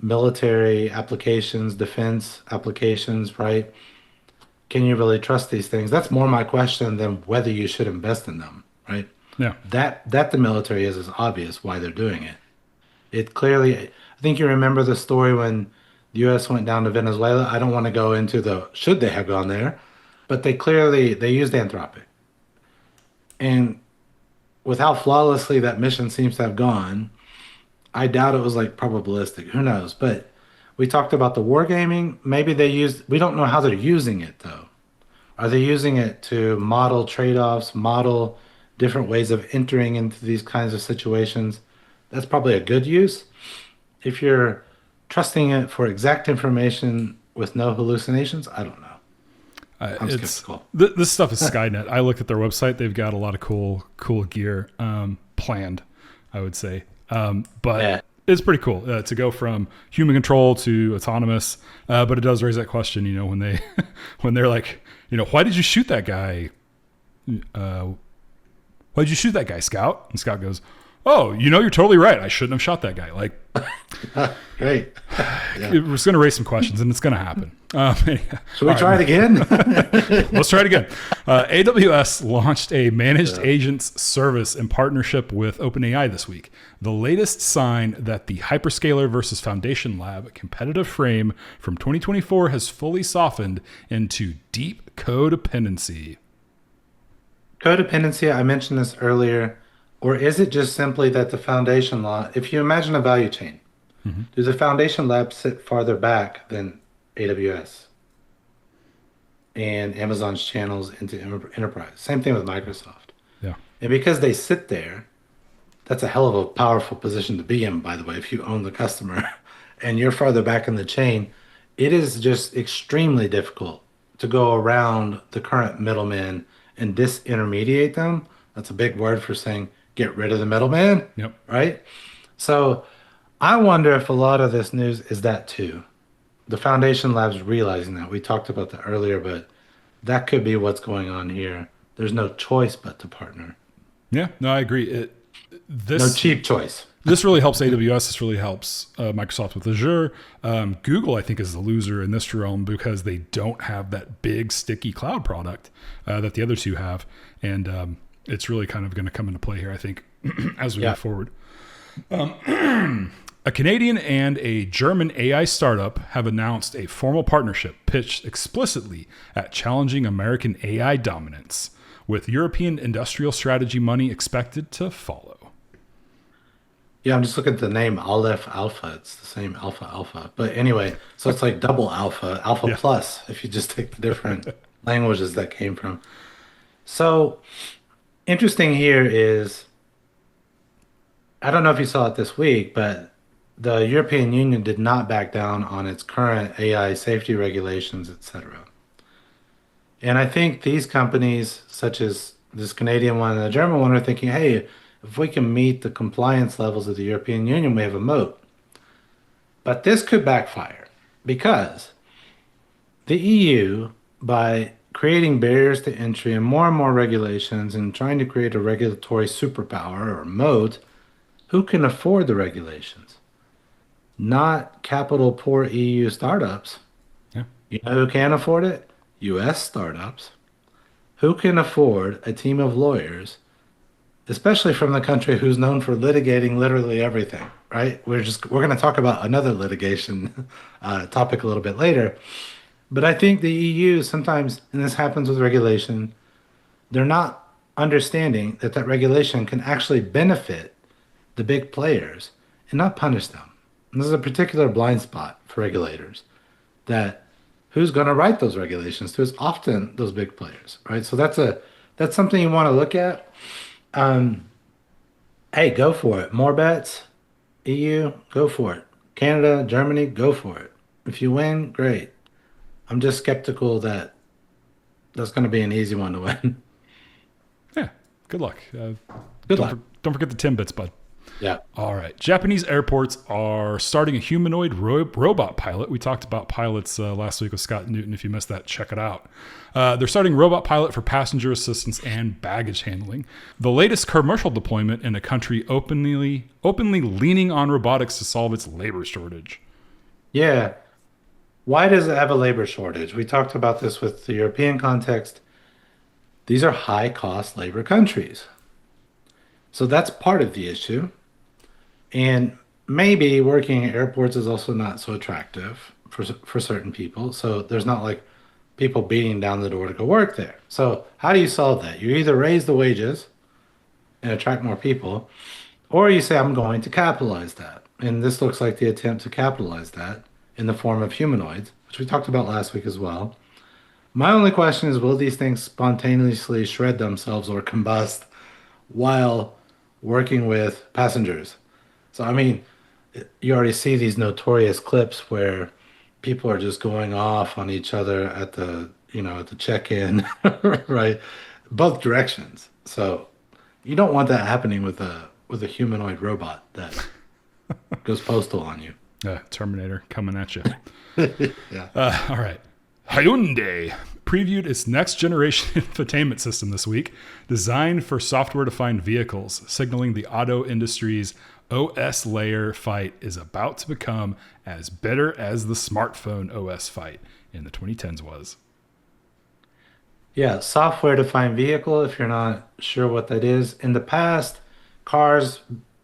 Speaker 2: military applications, defense applications, right? Can you really trust these things? That's more my question than whether you should invest in them, right?
Speaker 1: Yeah.
Speaker 2: That the military is obvious why they're doing it. It clearly, I think you remember the story when the U.S. went down to Venezuela. I don't want to go into should they have gone there, but they used Anthropic. And with how flawlessly that mission seems to have gone, I doubt it was like probabilistic. Who knows? But we talked about the wargaming. Maybe we don't know how they're using it though. Are they using it to model trade-offs, model different ways of entering into these kinds of situations? That's probably a good use. If you're trusting it for exact information with no hallucinations, I don't know. I'm skeptical.
Speaker 1: This stuff is Skynet. I looked at their website. They've got a lot of cool gear planned, I would say. But yeah. It's pretty cool to go from human control to autonomous. But it does raise that question, when they're like, why did you shoot that guy? Why did you shoot that guy, Scout? And Scout goes, oh, you're totally right. I shouldn't have shot that guy. Like,
Speaker 2: great.
Speaker 1: Yeah. We're just going to raise some questions, and it's going to happen.
Speaker 2: Should we try it again?
Speaker 1: Let's try it again. AWS launched a managed agents service in partnership with OpenAI this week. The latest sign that the hyperscaler versus foundation lab competitive frame from 2024 has fully softened into deep codependency.
Speaker 2: Codependency, I mentioned this earlier. Or is it just simply that the foundation law, if you imagine a value chain, do the foundation labs sit farther back than AWS and Amazon's channels into enterprise? Same thing with Microsoft.
Speaker 1: Yeah.
Speaker 2: And because they sit there, that's a hell of a powerful position to be in, by the way, if you own the customer and you're farther back in the chain, it is just extremely difficult to go around the current middlemen and disintermediate them. That's a big word for saying get rid of the middleman.
Speaker 1: Yep.
Speaker 2: Right? So I wonder if a lot of this news is that too. The foundation labs realizing that. We talked about that earlier, but that could be what's going on here. There's no choice but to partner.
Speaker 1: Yeah, no, I agree.
Speaker 2: No cheap choice.
Speaker 1: This really helps AWS. This really helps Microsoft with Azure. Google, I think, is the loser in this realm because they don't have that big, sticky cloud product that the other two have. And it's really kind of going to come into play here, I think, as we move forward. A Canadian and a German AI startup have announced a formal partnership pitched explicitly at challenging American AI dominance, with European industrial strategy money expected to follow.
Speaker 2: Yeah, I'm just looking at the name Aleph Alpha. It's the same Alpha Alpha. But anyway, so it's like double Alpha, Alpha
Speaker 1: Yeah.
Speaker 2: Plus, if you just take the different languages that came from. So interesting here is, I don't know if you saw it this week, but the European Union did not back down on its current AI safety regulations, etc. And I think these companies, such as this Canadian one and the German one, are thinking, hey, if we can meet the compliance levels of the European Union, we have a moat. But this could backfire because the EU, by creating barriers to entry and more regulations and trying to create a regulatory superpower or moat, who can afford the regulations? Not capital poor EU startups.
Speaker 1: Yeah.
Speaker 2: You know who can afford it? US startups. Who can afford a team of lawyers, especially from the country who's known for litigating literally everything, right? We're going to talk about another litigation topic a little bit later. But I think the EU sometimes, and this happens with regulation, they're not understanding that that regulation can actually benefit the big players and not punish them. And this is a particular blind spot for regulators that who's going to write those regulations to is often those big players, right? So that's something you want to look at. Um, hey, go for it. More bets, EU, go for it. Canada, Germany, go for it. If you win, great. I'm just skeptical that that's going to be an easy one to win.
Speaker 1: Yeah. Good luck.
Speaker 2: Good luck.
Speaker 1: Don't forget the Timbits, bud.
Speaker 2: Yeah.
Speaker 1: All right. Japanese airports are starting a humanoid robot pilot. We talked about pilots last week with Scott Newton. If you missed that, check it out. They're starting robot pilot for passenger assistance and baggage handling. The latest commercial deployment in a country openly leaning on robotics to solve its labor shortage.
Speaker 2: Yeah. Why does it have a labor shortage? We talked about this with the European context. These are high cost labor countries. So that's part of the issue. And maybe working at airports is also not so attractive for certain people. So there's not like people beating down the door to go work there. So how do you solve that? You either raise the wages and attract more people, or you say, I'm going to capitalize that. And this looks like the attempt to capitalize that in the form of humanoids, which we talked about last week as well. My only question is, will these things spontaneously shred themselves or combust while working with passengers? So, I mean, you already see these notorious clips where people are just going off on each other at the check-in, right? Both directions. So you don't want that happening with a humanoid robot that goes postal on you.
Speaker 1: Terminator coming at you.
Speaker 2: Yeah.
Speaker 1: All right. Hyundai previewed its next generation infotainment system this week, designed for software-defined vehicles, signaling the auto industry's OS layer fight is about to become as bitter as the smartphone OS fight in the 2010s was.
Speaker 2: Yeah, software-defined vehicle, if you're not sure what that is. In the past, cars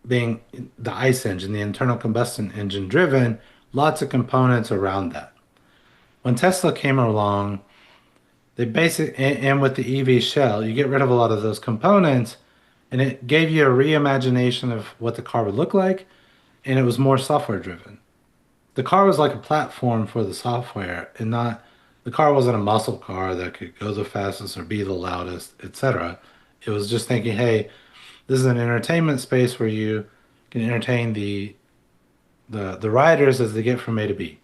Speaker 2: being the ICE engine, the internal combustion engine driven, lots of components around that. When Tesla came along, they and with the EV shell, you get rid of a lot of those components, and it gave you a reimagination of what the car would look like, and it was more software driven. The car was like a platform for the software, and not the car wasn't a muscle car that could go the fastest or be the loudest, etc. It was just thinking, hey, this is an entertainment space where you can entertain the riders as they get from A to B.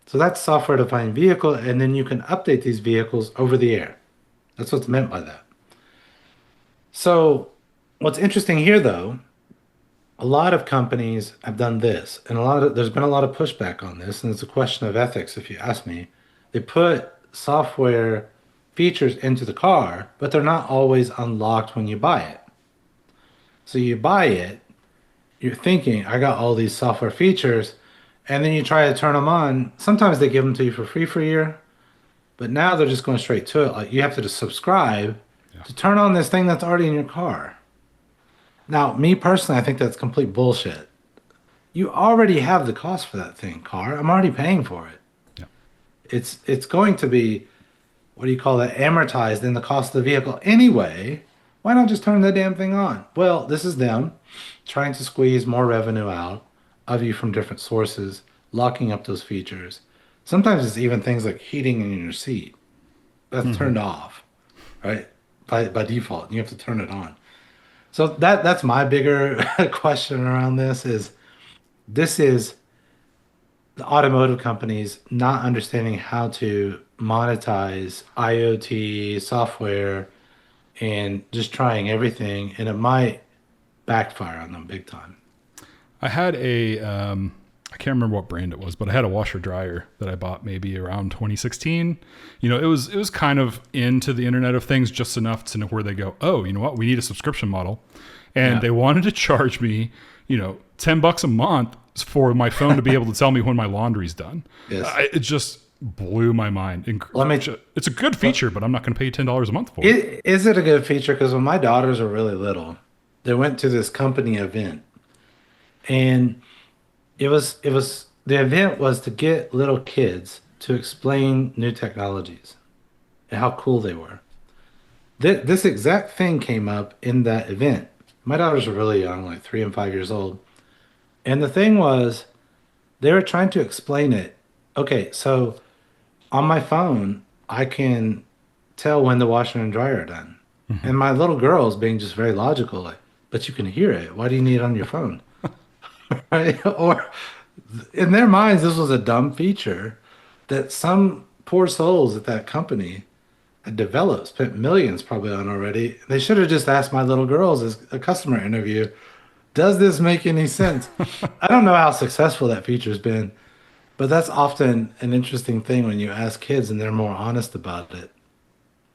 Speaker 2: So that's software-defined vehicle, and then you can update these vehicles over the air. That's what's meant by that. So what's interesting here, though, a lot of companies have done this, and there's been a lot of pushback on this, and it's a question of ethics, if you ask me. They put software features into the car, but they're not always unlocked when you buy it. So you buy it, you're thinking, I got all these software features, and then you try to turn them on. Sometimes they give them to you for free for a year, but now they're just going straight to it. Like you have to just subscribe to turn on this thing that's already in your car. Now, me personally, I think that's complete bullshit. You already have the cost for that thing, car. I'm already paying for it.
Speaker 1: Yeah.
Speaker 2: It's going to be, what do you call it, amortized in the cost of the vehicle anyway. Why not just turn the damn thing on? Well, this is them trying to squeeze more revenue out of you from different sources, locking up those features. Sometimes it's even things like heating in your seat. That's
Speaker 1: Hmm.
Speaker 2: turned off, right? By default. You have to turn it on. So that's my bigger question around this is the automotive companies not understanding how to monetize IoT software and just trying everything, and it might backfire on them big time.
Speaker 1: I had I can't remember what brand it was, but I had a washer dryer that I bought maybe around 2016. It was kind of into the Internet of Things just enough to know where they go, oh, you know what? We need a subscription model. And
Speaker 2: Yeah.
Speaker 1: they wanted to charge me, $10 a month for my phone to be able to tell me when my laundry's done.
Speaker 2: Yes.
Speaker 1: It just blew my mind.
Speaker 2: Let me.
Speaker 1: It's a good feature, but I'm not going to pay you $10 a month for it.
Speaker 2: Is it a good feature? Because when my daughters were really little, they went to this company event, and the event was to get little kids to explain new technologies and how cool they were. This exact thing came up in that event. My daughters were really young, like 3 and 5 years old. And the thing was, they were trying to explain it. Okay, so on my phone, I can tell when the washer and dryer are done. And my little girl is being just very logical, like, but you can hear it. Why do you need it on your phone? Right? Or in their minds, this was a dumb feature that some poor souls at that company had developed, spent millions probably on already. They should have just asked my little girls as a customer interview, does this make any sense? I don't know how successful that feature's been, but that's often an interesting thing when you ask kids and they're more honest about it,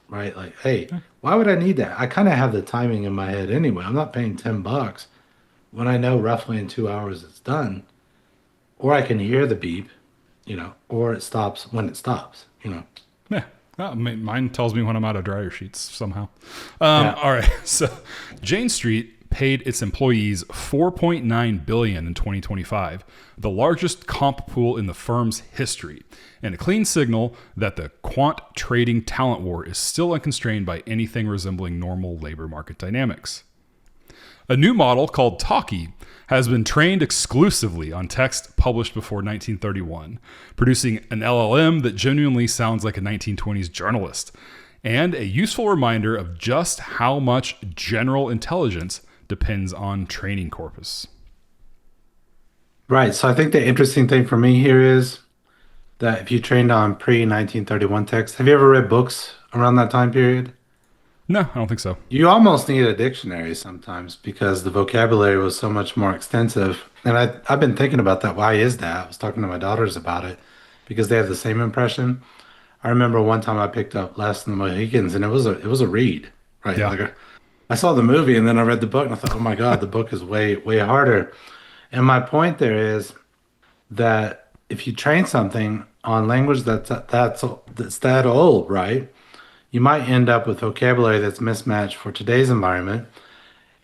Speaker 2: right? Like, hey, why would I need that? I kind of have the timing in my head anyway. I'm not paying $10 when I know roughly in 2 hours it's done, or I can hear the beep, or it stops when it stops,
Speaker 1: Yeah. Mine tells me when I'm out of dryer sheets somehow.
Speaker 2: Yeah.
Speaker 1: All right. So Jane Street paid its employees 4.9 billion in 2025, the largest comp pool in the firm's history, and a clean signal that the quant trading talent war is still unconstrained by anything resembling normal labor market dynamics. A new model called Talkie has been trained exclusively on text published before 1931, producing an LLM that genuinely sounds like a 1920s journalist, and a useful reminder of just how much general intelligence depends on training corpus.
Speaker 2: Right. So I think the interesting thing for me here is that if you trained on pre-1931 text, have you ever read books around that time period?
Speaker 1: No, I don't think so.
Speaker 2: You almost need a dictionary sometimes because the vocabulary was so much more extensive. And I've been thinking about that. Why is that? I was talking to my daughters about it because they have the same impression. I remember one time I picked up Last of the Mohicans and it was a read, right?
Speaker 1: Yeah.
Speaker 2: Like I saw the movie and then I read the book and I thought, oh my God, the book is way, way harder. And my point there is that if you train something on language that's that old, right? You might end up with vocabulary that's mismatched for today's environment,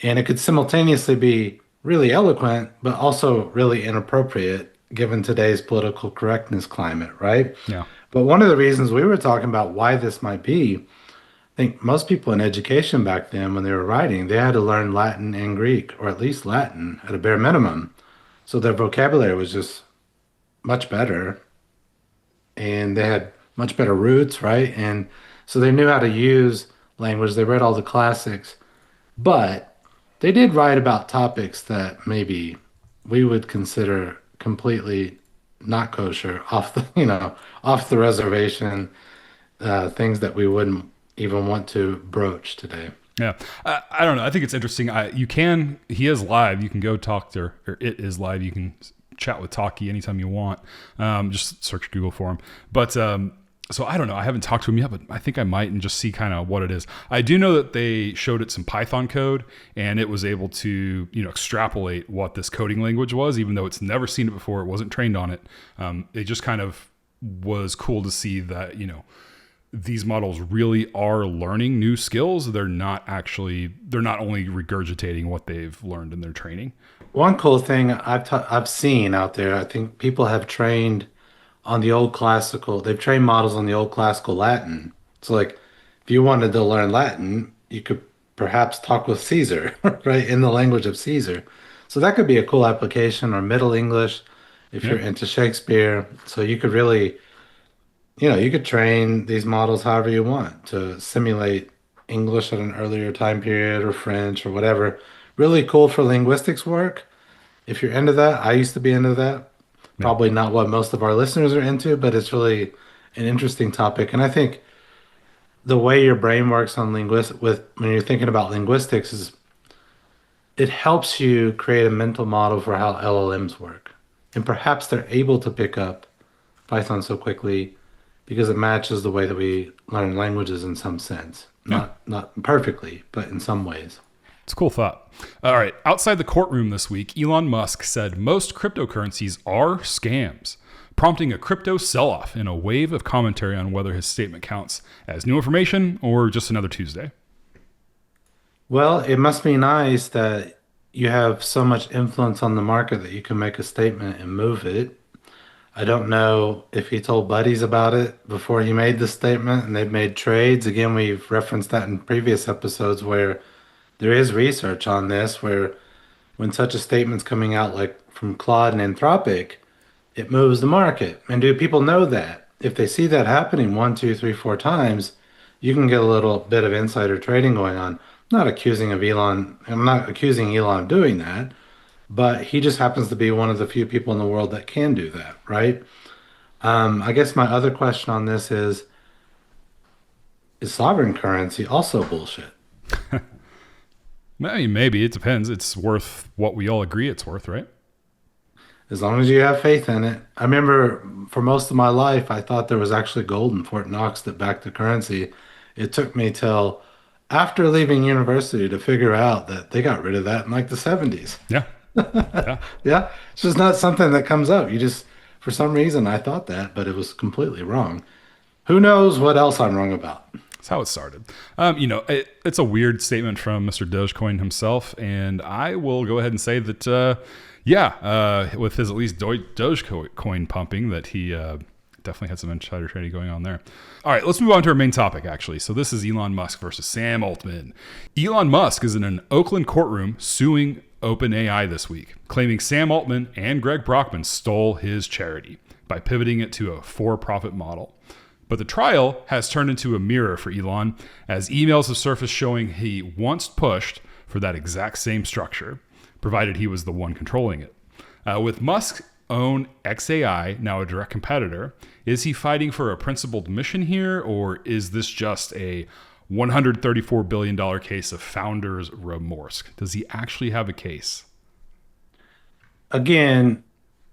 Speaker 2: and it could simultaneously be really eloquent, but also really inappropriate given today's political correctness climate, right?
Speaker 1: Yeah.
Speaker 2: But one of the reasons we were talking about why this might be, I think most people in education back then, when they were writing, they had to learn Latin and Greek, or at least Latin at a bare minimum. So their vocabulary was just much better and they had much better roots, right? And so they knew how to use language. They read all the classics, but they did write about topics that maybe we would consider completely not kosher, off the reservation, things that we wouldn't even want to broach today.
Speaker 1: Yeah, I don't know. I think it's interesting. He is live. You can go talk to, or it is live. You can chat with Talkie anytime you want. Just search Google for him. But so I don't know. I haven't talked to him yet, but I think I might and just see kind of what it is. I do know that they showed it some Python code and it was able to, extrapolate what this coding language was, even though it's never seen it before. It wasn't trained on it. It just kind of was cool to see that, these models really are learning new skills. They're not only regurgitating what they've learned in their training.
Speaker 2: One cool thing I've seen out there, I think people have trained on the old classical, they've trained models on the old classical Latin. So like if you wanted to learn Latin, you could perhaps talk with Caesar, right, in the language of Caesar. So that could be a cool application, or Middle English if
Speaker 1: Yeah.
Speaker 2: you're into Shakespeare. So you could really, you could train these models however you want to simulate English at an earlier time period or French or whatever. Really cool for linguistics work. If you're into that, I used to be into that.
Speaker 1: Yeah.
Speaker 2: Probably not what most of our listeners are into, but it's really an interesting topic. And I think the way your brain works on linguist with when you're thinking about linguistics is it helps you create a mental model for how LLMs work. And perhaps they're able to pick up Python so quickly because it matches the way that we learn languages in some sense.
Speaker 1: Yeah.
Speaker 2: Not perfectly, but in some ways.
Speaker 1: It's a cool thought. All right. Outside the courtroom this week, Elon Musk said most cryptocurrencies are scams, prompting a crypto sell off in a wave of commentary on whether his statement counts as new information or just another Tuesday.
Speaker 2: Well, it must be nice that you have so much influence on the market that you can make a statement and move it. I don't know if he told buddies about it before he made the statement and they've made trades. Again, we've referenced that in previous episodes where there is research on this, where when such a statement's coming out, like from Claude and Anthropic, it moves the market. And do people know that? If they see that happening one, two, three, four times, you can get a little bit of insider trading going on. I'm not accusing Elon of doing that, but he just happens to be one of the few people in the world that can do that, right? I guess my other question on this is sovereign currency also bullshit?
Speaker 1: I mean, maybe it depends. It's worth what we all agree it's worth, right?
Speaker 2: As long as you have faith in it. I remember for most of my life, I thought there was actually gold in Fort Knox that backed the currency. It took me till after leaving university to figure out that they got rid of that in like the 70s.
Speaker 1: Yeah. Yeah.
Speaker 2: Yeah, it's just not something that comes up. You just, for some reason, I thought that, but it was completely wrong. Who knows what else I'm wrong about?
Speaker 1: That's how it started. It's a weird statement from Mr. Dogecoin himself, and I will go ahead and say that, with his at least Dogecoin pumping, that he definitely had some insider trading going on there. All right, let's move on to our main topic, actually. So this is Elon Musk versus Sam Altman. Elon Musk is in an Oakland courtroom suing OpenAI this week, claiming Sam Altman and Greg Brockman stole his charity by pivoting it to a for-profit model. But the trial has turned into a mirror for Elon, as emails have surfaced showing he once pushed for that exact same structure, provided he was the one controlling it. With Musk's own XAI now a direct competitor, is he fighting for a principled mission here, or is this just a $134 billion case of founder's remorse? Does he actually have a case?
Speaker 2: Again,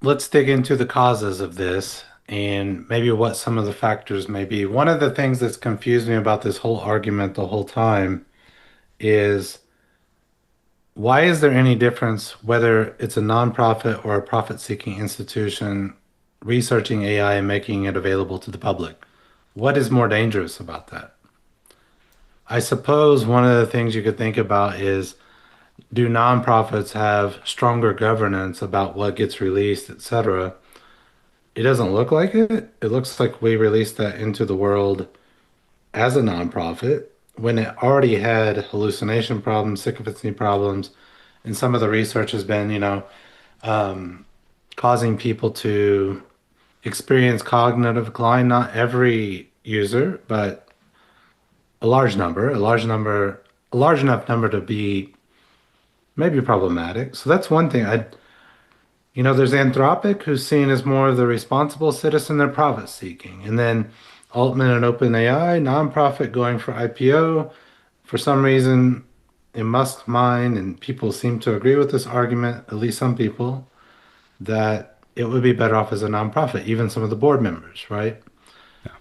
Speaker 2: let's dig into the causes of this and maybe what some of the factors may be. One of the things that's confused me about this whole argument the whole time is why is there any difference whether it's a nonprofit or a profit-seeking institution researching AI and making it available to the public? What is more dangerous about that? I suppose one of the things you could think about is, do nonprofits have stronger governance about what gets released, etc.? It doesn't look like it. It looks like we released that into the world as a nonprofit when it already had hallucination problems, sycophancy problems, and some of the research has been, causing people to experience cognitive decline. Not every user, but a large enough number to be maybe problematic. So that's one thing. There's Anthropic, who's seen as more of the responsible citizen. They're profit seeking. And then Altman and OpenAI, nonprofit going for IPO. For some reason, in Musk's mind, and people seem to agree with this argument, at least some people, that it would be better off as a nonprofit, even some of the board members, right?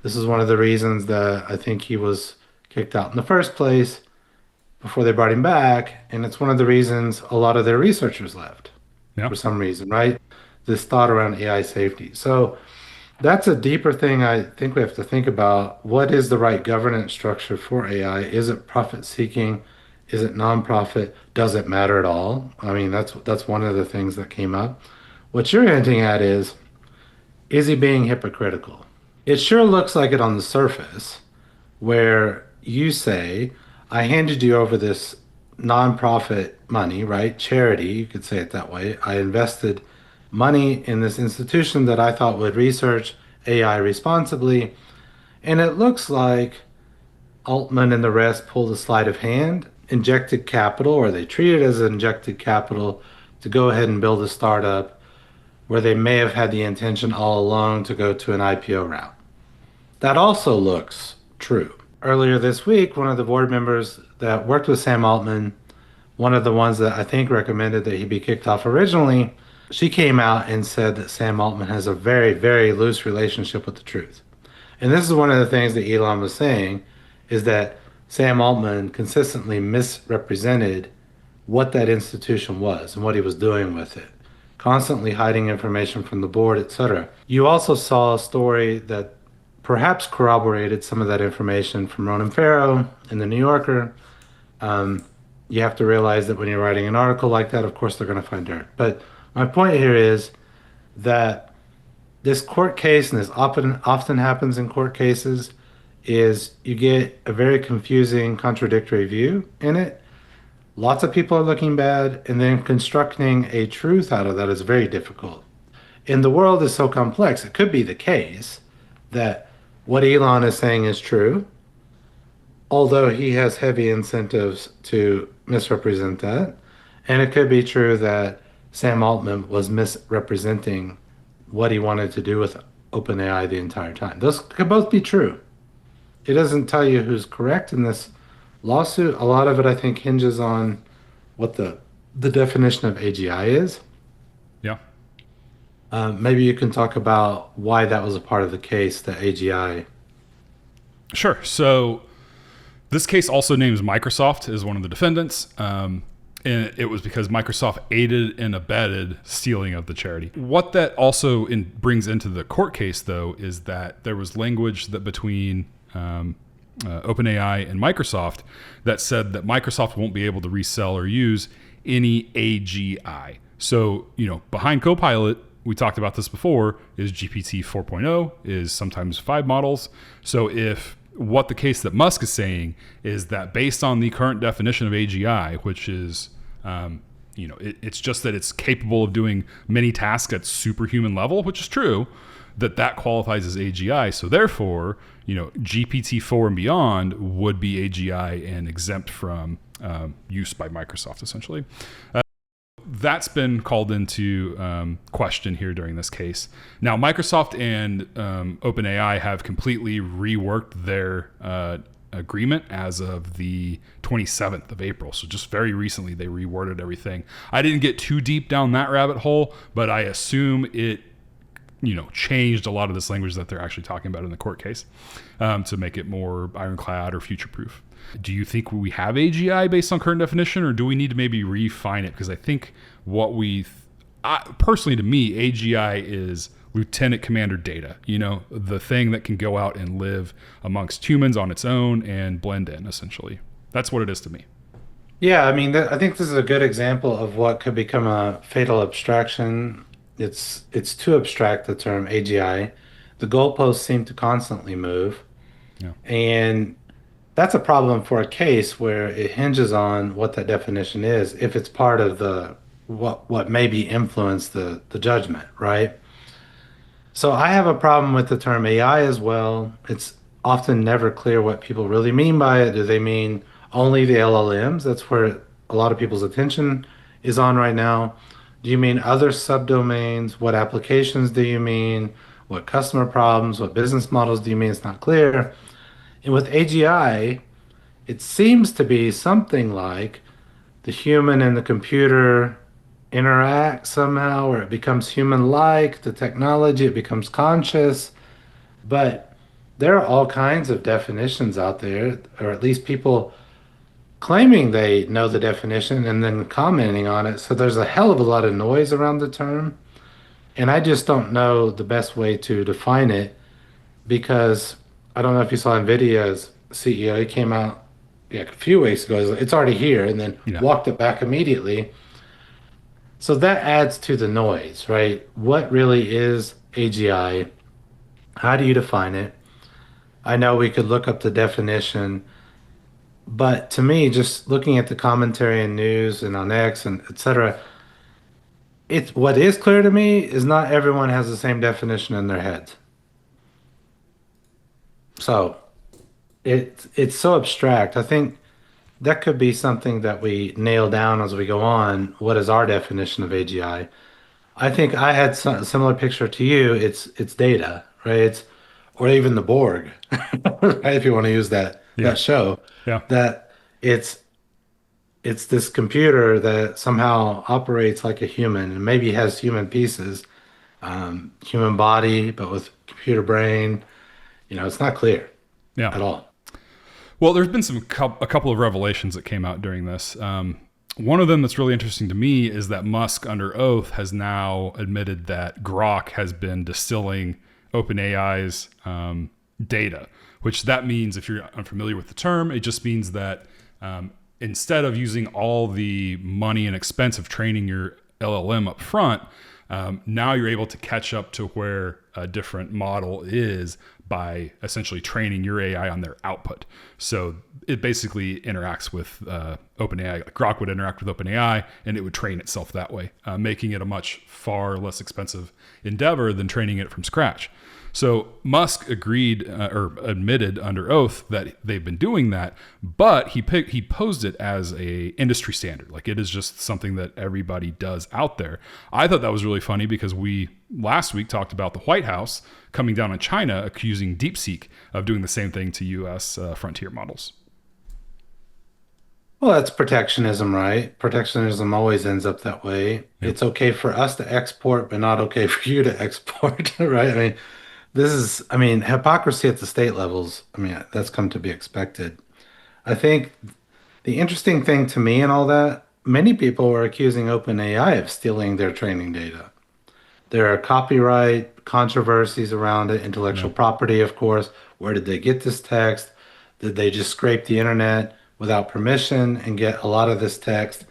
Speaker 2: This is one of the reasons that I think he was kicked out in the first place before they brought him back. And it's one of the reasons a lot of their researchers left
Speaker 1: Yeah.
Speaker 2: for some reason, right? This thought around AI safety. So that's a deeper thing I think we have to think about. What is the right governance structure for AI? Is it profit seeking? Is it nonprofit? Does it matter at all? I mean, that's one of the things that came up. What you're hinting at is he being hypocritical? It sure looks like it on the surface, where you say, I handed you over this nonprofit money, right? Charity, you could say it that way. I invested money in this institution that I thought would research AI responsibly. And it looks like Altman and the rest pulled a sleight of hand, injected capital, or they treated it as injected capital to go ahead and build a startup where they may have had the intention all along to go to an IPO route. That also looks true. Earlier this week, one of the board members that worked with Sam Altman, one of the ones that I think recommended that he be kicked off originally, she came out and said that Sam Altman has a very, very loose relationship with the truth. And this is one of the things that Elon was saying is that Sam Altman consistently misrepresented what that institution was and what he was doing with it, constantly hiding information from the board, etc. You also saw a story that perhaps corroborated some of that information from Ronan Farrow in the New Yorker. Um, you have to realize that when you're writing an article like that, of course, they're going to find dirt. But my point here is that this court case, and this often happens in court cases, is you get a very confusing, contradictory view in it. Lots of people are looking bad, and then constructing a truth out of that is very difficult. And the world is so complex. It could be the case that what Elon is saying is true, although he has heavy incentives to misrepresent that. And it could be true that Sam Altman was misrepresenting what he wanted to do with OpenAI the entire time. Those could both be true. It doesn't tell you who's correct in this lawsuit. A lot of it, I think, hinges on what the definition of AGI is.
Speaker 1: Yeah.
Speaker 2: Maybe you can talk about why that was a part of the case, the AGI.
Speaker 1: Sure. So this case also names Microsoft as one of the defendants. And it was because Microsoft aided and abetted stealing of the charity. What that also brings into the court case, though, is that there was language that between OpenAI and Microsoft that said that Microsoft won't be able to resell or use any AGI. So, behind Copilot, we talked about this before, is GPT 4.0, is sometimes 5 models. So if what the case that Musk is saying is that based on the current definition of AGI, which is, it's just that it's capable of doing many tasks at superhuman level, which is true, that qualifies as AGI. So therefore, GPT-4 and beyond would be AGI and exempt from use by Microsoft, essentially. That's been called into question here during this case. Now, Microsoft and OpenAI have completely reworked their agreement as of the 27th of April. So just very recently, they reworded everything. I didn't get too deep down that rabbit hole, but I assume it changed a lot of this language that they're actually talking about in the court case to make it more ironclad or future-proof. Do you think we have AGI based on current definition, or do we need to maybe refine it? Because I think personally to me, AGI is lieutenant commander data, the thing that can go out and live amongst humans on its own and blend in, essentially. That's what it is to me.
Speaker 2: Yeah, I mean, I think this is a good example of what could become a fatal abstraction. It's too abstract, the term AGI. The goalposts seem to constantly move.
Speaker 1: Yeah.
Speaker 2: And that's a problem for a case where it hinges on what that definition is, if it's part of the what maybe influenced the judgment, right? So I have a problem with the term AI as well. It's often never clear what people really mean by it. Do they mean only the LLMs? That's where a lot of people's attention is on right now. Do you mean other subdomains? What applications do you mean? What customer problems? What business models do you mean? It's not clear. And with AGI, it seems to be something like the human and the computer interact somehow, or it becomes human-like, the technology, it becomes conscious. But there are all kinds of definitions out there, or at least people claiming they know the definition and then commenting on it. So there's a hell of a lot of noise around the term. And I just don't know the best way to define it because I don't know if you saw NVIDIA's CEO, he came out a few weeks ago, he's like, it's already here, and then walked it back immediately. So that adds to the noise, right? What really is AGI? How do you define it? I know we could look up the definition. But to me, just looking at the commentary and news and on X and etc., it's what is clear to me is not everyone has the same definition in their heads. So it's so abstract. I think that could be something that we nail down as we go on. What is our definition of AGI? I think I had a similar picture to you. It's data, right? It's or even the Borg, right? If you want to use
Speaker 1: Yeah.
Speaker 2: that show,
Speaker 1: Yeah.
Speaker 2: that it's it's this computer that somehow operates like a human and maybe has human pieces, human body, but with computer brain. It's not clear
Speaker 1: Yeah.
Speaker 2: at all.
Speaker 1: Well, there's been a couple of revelations that came out during this. One of them that's really interesting to me is that Musk, under oath, has now admitted that Grok has been distilling OpenAI's data, which that means, if you're unfamiliar with the term, it just means that instead of using all the money and expense of training your LLM up front, now you're able to catch up to where a different model is by essentially training your AI on their output. So it basically interacts with OpenAI. Grok would interact with OpenAI, and it would train itself that way, making it a much far less expensive endeavor than training it from scratch. So Musk agreed or admitted under oath that they've been doing that, but he posed it as a industry standard, like it is just something that everybody does out there. I thought that was really funny because we last week talked about the White House coming down on China, accusing DeepSeek of doing the same thing to U.S. Frontier models.
Speaker 2: Well, that's protectionism, right? Protectionism always ends up that way.
Speaker 1: Yep.
Speaker 2: It's okay for us to export, but not okay for you to export, right? I mean, hypocrisy at the state levels, I mean, that's come to be expected. I think the interesting thing to me and all that, many people were accusing OpenAI of stealing their training data. There are copyright controversies around it,
Speaker 1: Yeah.
Speaker 2: intellectual property, of course. Where did they get this text? Did they just scrape the internet without permission and get a lot of this text?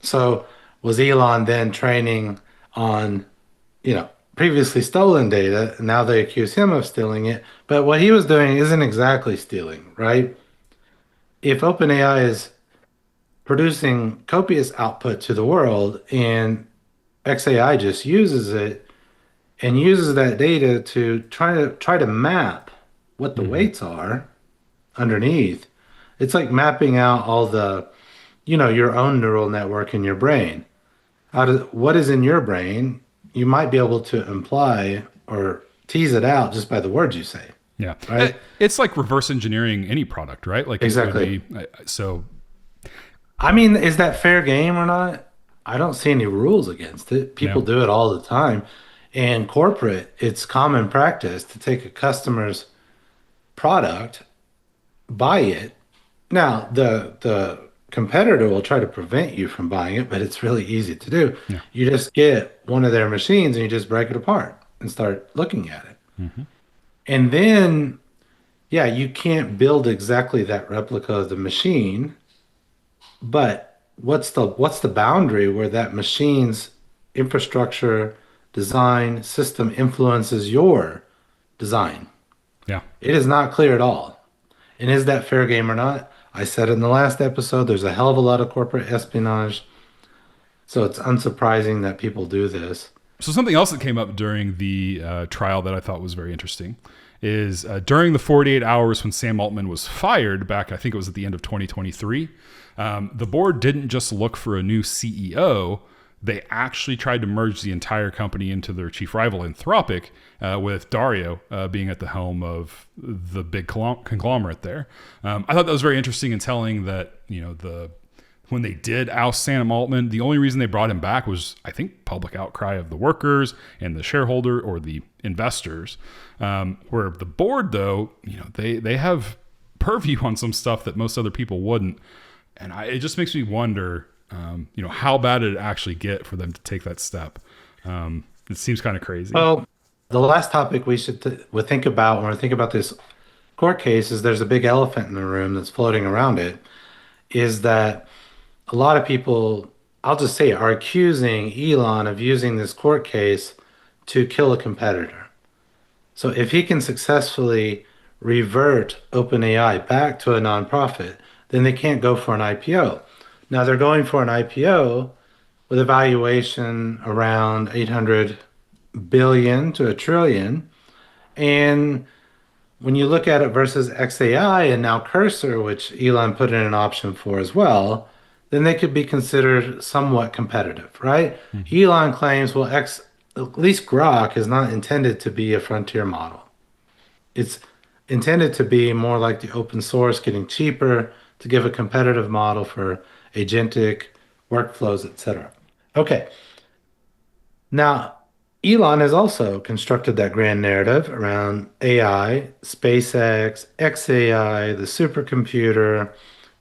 Speaker 2: So was Elon then training on, previously stolen data, and now they accuse him of stealing it? But what he was doing isn't exactly stealing, right? If OpenAI is producing copious output to the world and XAI just uses it and uses that data to try to map what the
Speaker 1: Hmm.
Speaker 2: weights are underneath. It's like mapping out all your own neural network in your brain. What is in your brain? You might be able to imply or tease it out just by the words you say,
Speaker 1: Yeah.
Speaker 2: right?
Speaker 1: It's like reverse engineering any product, right? Like it would
Speaker 2: Exactly.
Speaker 1: be so.
Speaker 2: I mean, is that fair game or not? I don't see any rules against it.
Speaker 1: Yeah.
Speaker 2: People do it all the time. And corporate, it's common practice to take a customer's product, buy it. Now, the competitor will try to prevent you from buying it, but it's really easy to do.
Speaker 1: Yeah.
Speaker 2: You just get one of their machines and you just break it apart and start looking at it.
Speaker 1: Hmm.
Speaker 2: And then, yeah, you can't build exactly that replica of the machine, but what's the boundary where that machine's infrastructure, design, system influences your design?
Speaker 1: Yeah.
Speaker 2: It is not clear at all. And is that fair game or not? I said it in the last episode, there's a hell of a lot of corporate espionage, so it's unsurprising that people do this.
Speaker 1: So something else that came up during the trial that I thought was very interesting is during the 48 hours when Sam Altman was fired back, I think it was at the end of 2023, the board didn't just look for a new CEO. They actually tried to merge the entire company into their chief rival, Anthropic, with Dario being at the helm of the big conglomerate there. I thought that was very interesting and telling that, when they did oust Sam Altman, the only reason they brought him back was, I think, public outcry of the workers and the shareholder or the investors. Where the board, though, they have purview on some stuff that most other people wouldn't, and it just makes me wonder, how bad did it actually get for them to take that step? It seems kind of crazy.
Speaker 2: Well, the last topic would think about when we think about this court case is there's a big elephant in the room that's floating around it, is that a lot of people, I'll just say, are accusing Elon of using this court case to kill a competitor. So if he can successfully revert OpenAI back to a nonprofit, then they can't go for an IPO. Now they're going for an IPO with a valuation around 800 billion to a trillion. And when you look at it versus XAI and now Cursor, which Elon put in an option for as well, then they could be considered somewhat competitive, right? Elon claims, well, at least Grok is not intended to be a frontier model. It's intended to be more like the open source, getting cheaper to give a competitive model for agentic workflows, etc. Okay, now Elon has also constructed that grand narrative around AI, SpaceX, XAI, the supercomputer,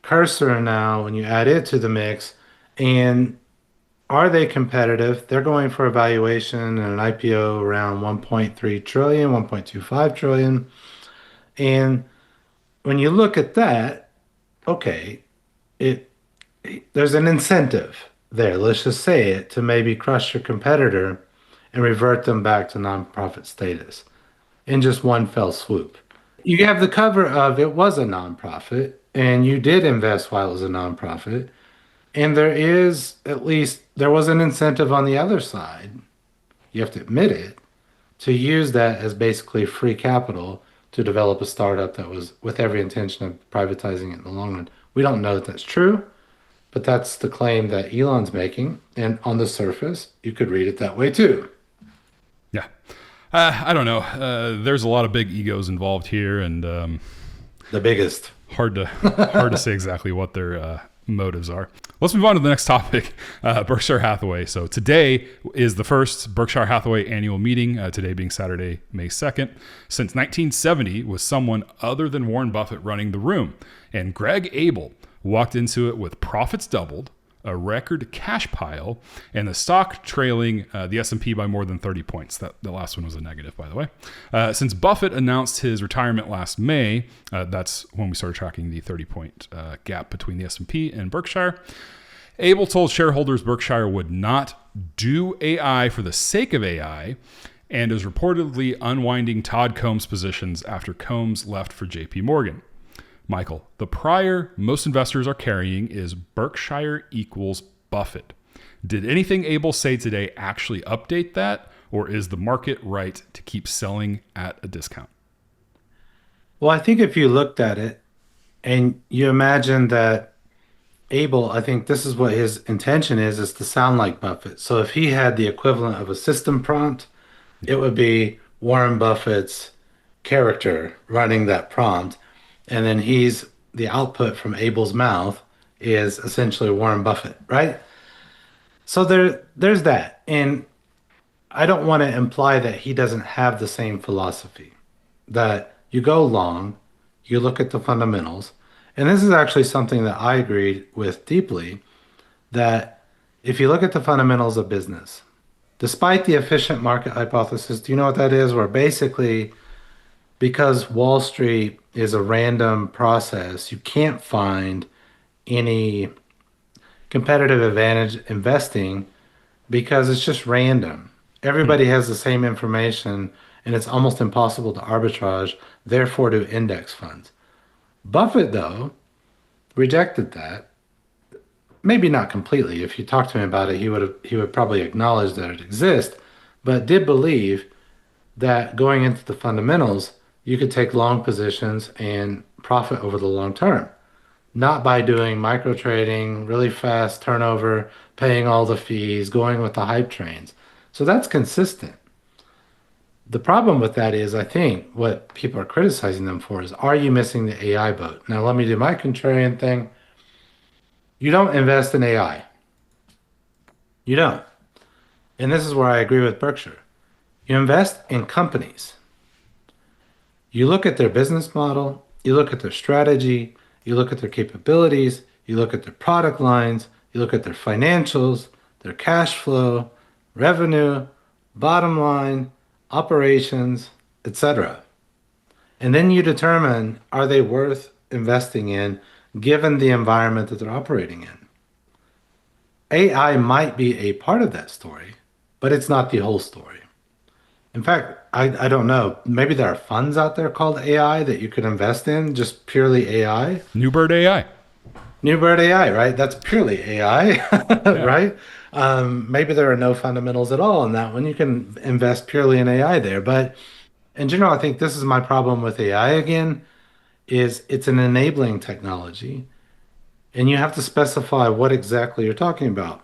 Speaker 2: Cursor now, when you add it to the mix, and are they competitive? They're going for a valuation and an IPO around 1.3 trillion, 1.25 trillion. And when you look at that, okay, it there's an incentive there, let's just say it, to maybe crush your competitor and revert them back to nonprofit status in just one fell swoop. You have the cover of it was a nonprofit, and you did invest while it was a nonprofit, and there was an incentive on the other side, you have to admit it, to use that as basically free capital to develop a startup that was with every intention of privatizing it in the long run. We don't know that that's true, but that's the claim that Elon's making. And on the surface, you could read it that way too.
Speaker 1: Yeah. I don't know. There's a lot of big egos involved here, and
Speaker 2: The biggest.
Speaker 1: hard to say exactly what their motives are. Let's move on to the next topic, Berkshire Hathaway. So today is the first Berkshire Hathaway annual meeting, today being Saturday, May 2nd. Since 1970 was someone other than Warren Buffett running the room. And Greg Abel walked into it with profits doubled, a record cash pile, and the stock trailing the S&P by more than 30 points. The last one was a negative, by the way. Since Buffett announced his retirement last May, that's when we started tracking the 30-point gap between the S&P and Berkshire. Abel told shareholders Berkshire would not do AI for the sake of AI, and is reportedly unwinding Todd Combs' positions after Combs left for JP Morgan. Michael, the prior most investors are carrying is Berkshire equals Buffett. Did anything Abel say today actually update that, or is the market right to keep selling at a discount?
Speaker 2: Well, I think if you looked at it and you imagine that Abel, I think this is what his intention is to sound like Buffett. So if he had the equivalent of a system prompt, it would be Warren Buffett's character running that prompt. And then the output from Abel's mouth is essentially Warren Buffett, right? So there's that. And I don't want to imply that he doesn't have the same philosophy, that you go long, you look at the fundamentals. And this is actually something that I agreed with deeply, that if you look at the fundamentals of business, despite the efficient market hypothesis, do you know what that is? Where basically, because Wall Street is a random process, you can't find any competitive advantage investing because it's just random. Everybody has the same information and it's almost impossible to arbitrage, therefore to index funds. Buffett, though, rejected that. Maybe not completely. If you talk to him about it, he would probably acknowledge that it exists, but did believe that going into the fundamentals, you could take long positions and profit over the long term, not by doing micro trading, really fast turnover, paying all the fees, going with the hype trains. So that's consistent. The problem with that is, I think, what people are criticizing them for is, are you missing the AI boat? Now, let me do my contrarian thing. You don't invest in AI. You don't. And this is where I agree with Berkshire. You invest in companies. You look at their business model, you look at their strategy, you look at their capabilities, you look at their product lines, you look at their financials, their cash flow, revenue, bottom line, operations, etc. And then you determine, are they worth investing in given the environment that they're operating in? AI might be a part of that story, but it's not the whole story. In fact, I don't know. Maybe there are funds out there called AI that you could invest in, just purely AI.
Speaker 1: Newbird AI.
Speaker 2: New Bird AI, right? That's purely AI,
Speaker 1: Yeah.
Speaker 2: right? Maybe there are no fundamentals at all in that one. You can invest purely in AI there. But in general, I think this is my problem with AI again, is it's an enabling technology. And you have to specify what exactly you're talking about.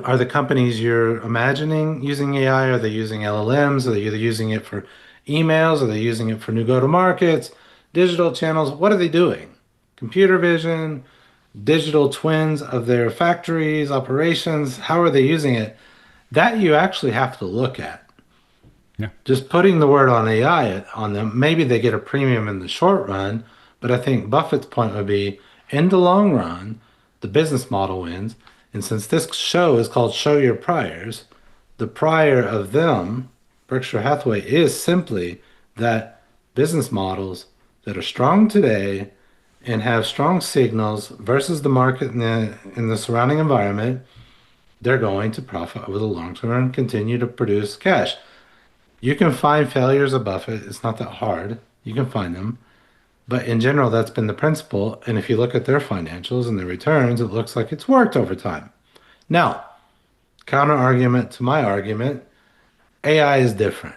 Speaker 2: Are the companies you're imagining using AI? Are they using LLMs? Are they either using it for emails? Are they using it for new go-to-markets, digital channels? What are they doing? Computer vision, digital twins of their factories, operations. How are they using it? That you actually have to look at.
Speaker 1: Yeah.
Speaker 2: Just putting the word on AI on them, maybe they get a premium in the short run, but I think Buffett's point would be in the long run, the business model wins. And since this show is called Show Your Priors, the prior of them, Berkshire Hathaway, is simply that business models that are strong today and have strong signals versus the market in the surrounding environment, they're going to profit over the long term and continue to produce cash. You can find failures of Buffett. It's not that hard. You can find them. But in general, that's been the principle. And if you look at their financials and their returns, it looks like it's worked over time. Now, counter argument to my argument, AI is different.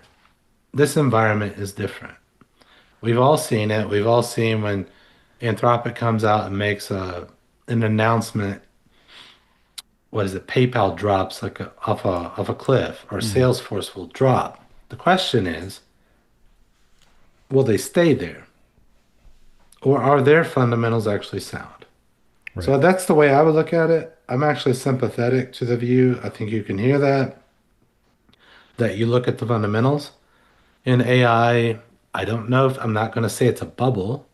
Speaker 2: This environment is different. We've all seen it. We've all seen when Anthropic comes out and makes an announcement. What is it? PayPal drops like off a cliff, or
Speaker 1: Mhm.
Speaker 2: Salesforce will drop. The question is, will they stay there? Or are their fundamentals actually sound?
Speaker 1: Right.
Speaker 2: So that's the way I would look at it. I'm actually sympathetic to the view. I think you can hear that you look at the fundamentals. In I don't know if I'm not going to say it's a bubble,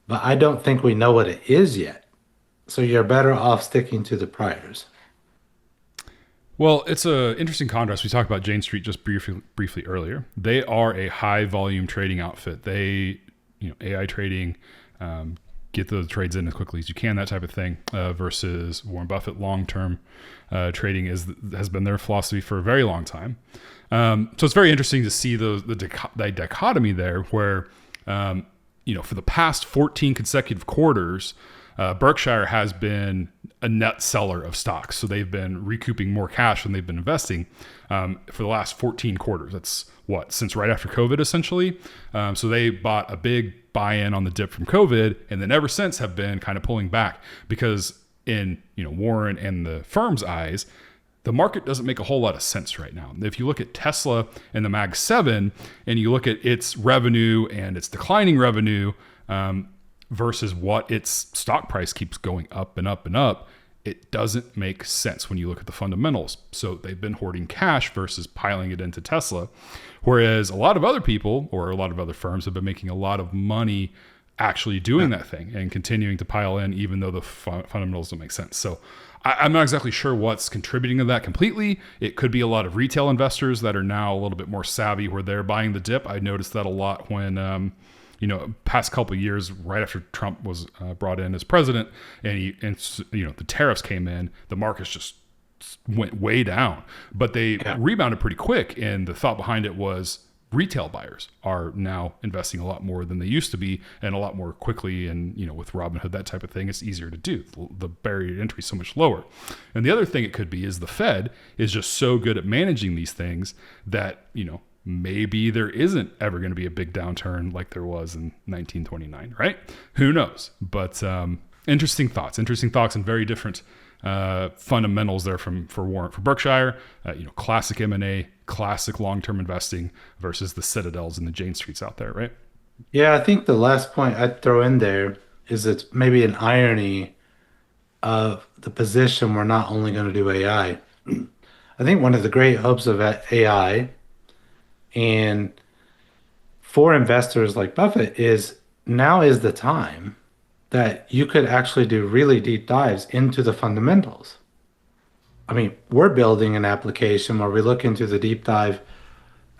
Speaker 2: but I don't think we know what it is yet. So you're better off sticking to the priors.
Speaker 1: Well, it's a interesting contrast. We talked about Jane Street just briefly earlier. They are a high volume trading outfit. They, AI trading, get those trades in as quickly as you can, that type of thing. Versus Warren Buffett, long term trading has been their philosophy for a very long time. So it's very interesting to see the dichotomy there, where for the past 14 consecutive quarters, Berkshire has been a net seller of stocks. So they've been recouping more cash than they've been investing for the last 14 quarters. That's since right after COVID, essentially. So they bought a big buy-in on the dip from COVID, and then ever since have been kind of pulling back because in Warren and the firm's eyes, the market doesn't make a whole lot of sense right now. If you look at Tesla and the Mag 7 and you look at its revenue and its declining revenue, versus what its stock price keeps going up and up and up, it doesn't make sense when you look at the fundamentals. So they've been hoarding cash versus piling it into Tesla. Whereas a lot of other people or a lot of other firms have been making a lot of money actually doing that thing and continuing to pile in, even though the fundamentals don't make sense. So I'm not exactly sure what's contributing to that completely. It could be a lot of retail investors that are now a little bit more savvy where they're buying the dip. I noticed that a lot when, past couple of years, right after Trump was brought in as president, and the tariffs came in, the markets just went way down. But they
Speaker 2: Yeah.
Speaker 1: rebounded pretty quick, and the thought behind it was retail buyers are now investing a lot more than they used to be, and a lot more quickly. And with Robinhood, that type of thing, it's easier to do. The barrier to entry is so much lower. And the other thing it could be is the Fed is just so good at managing these things that maybe there isn't ever going to be a big downturn like there was in 1929, right? Who knows? But interesting thoughts, and very different fundamentals there for Warren, for Berkshire. Classic M&A, classic long-term investing versus the Citadels and the Jane Streets out there, right?
Speaker 2: Yeah, I think the last point I'd throw in there is it's maybe an irony of the position we're not only going to do AI. I think one of the great hopes of AI and for investors like Buffett is now is the time that you could actually do really deep dives into the fundamentals. I mean, we're building an application where we look into the deep dive,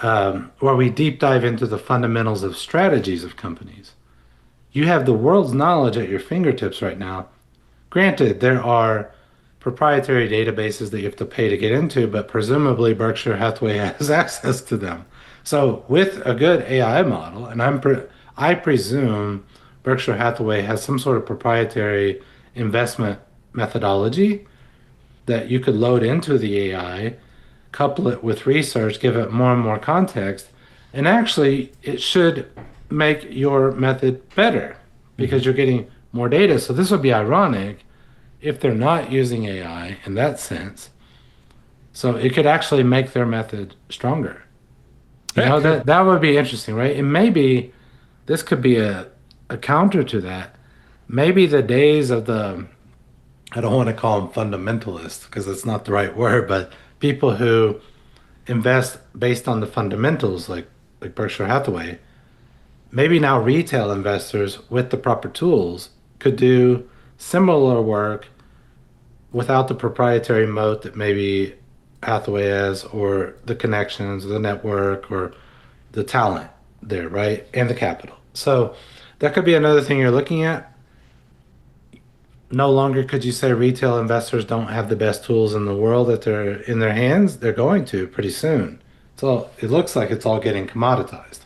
Speaker 2: where we deep dive into the fundamentals of strategies of companies. You have the world's knowledge at your fingertips right now. Granted, there are proprietary databases that you have to pay to get into, but presumably Berkshire Hathaway has access to them. So with a good AI model, and I presume Berkshire Hathaway has some sort of proprietary investment methodology that you could load into the AI, couple it with research, give it more and more context, and actually it should make your method better because you're getting more data. So this would be ironic if they're not using AI in that sense. So it could actually make their method stronger. You
Speaker 1: Yeah,
Speaker 2: know,
Speaker 1: could.
Speaker 2: that would be interesting, right? And maybe this could be a counter to that. Maybe the days of the, I don't want to call them fundamentalists because it's not the right word, but people who invest based on the fundamentals, like Berkshire Hathaway, maybe now retail investors with the proper tools could do similar work without the proprietary moat that maybe Hathaway has, or the connections, or the network, or the talent there, right? And the capital. So that could be another thing you're looking at. No longer could you say retail investors don't have the best tools in the world that they're in their hands. They're going to pretty soon. So it looks like it's all getting commoditized.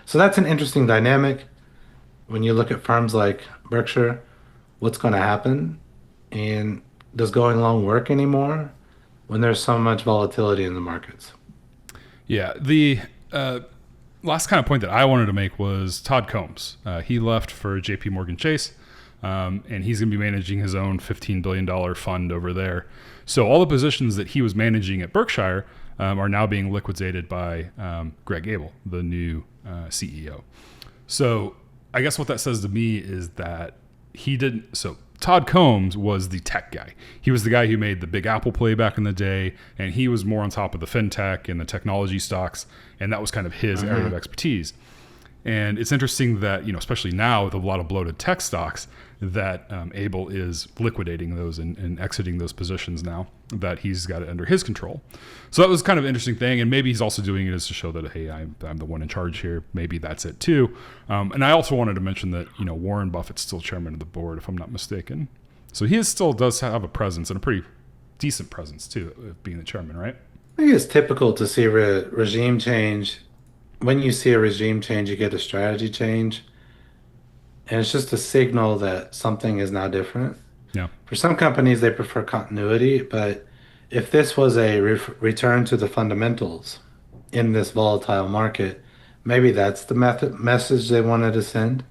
Speaker 2: So that's an interesting dynamic when you look at firms like Berkshire. What's going to happen? And does going long work anymore when there's so much volatility in the markets?
Speaker 1: Yeah. The last kind of point that I wanted to make was Todd Combs. He left for JP Morgan Chase, and he's going to be managing his own $15 billion fund over there. So all the positions that he was managing at Berkshire are now being liquidated by Greg Abel, the new CEO. So I guess what that says to me is that he didn't. So Todd Combs was the tech guy. He was the guy who made the big Apple play back in the day, and he was more on top of the fintech and the technology stocks, and that was kind of his area of expertise. And it's interesting that, especially now with a lot of bloated tech stocks, that Abel is liquidating those and exiting those positions now that he's got it under his control. So that was kind of an interesting thing. And maybe he's also doing it as to show that, hey, I'm the one in charge here. Maybe that's it too. And I also wanted to mention that, Warren Buffett's still chairman of the board, if I'm not mistaken. So he still does have a presence, and a pretty decent presence too, of being the chairman, right?
Speaker 2: I think it's typical to see regime change. When you see a regime change, you get a strategy change. And it's just a signal that something is now different.
Speaker 1: Yeah.
Speaker 2: For some companies, they prefer continuity, but if this was a return to the fundamentals in this volatile market, maybe that's the message they wanted to send.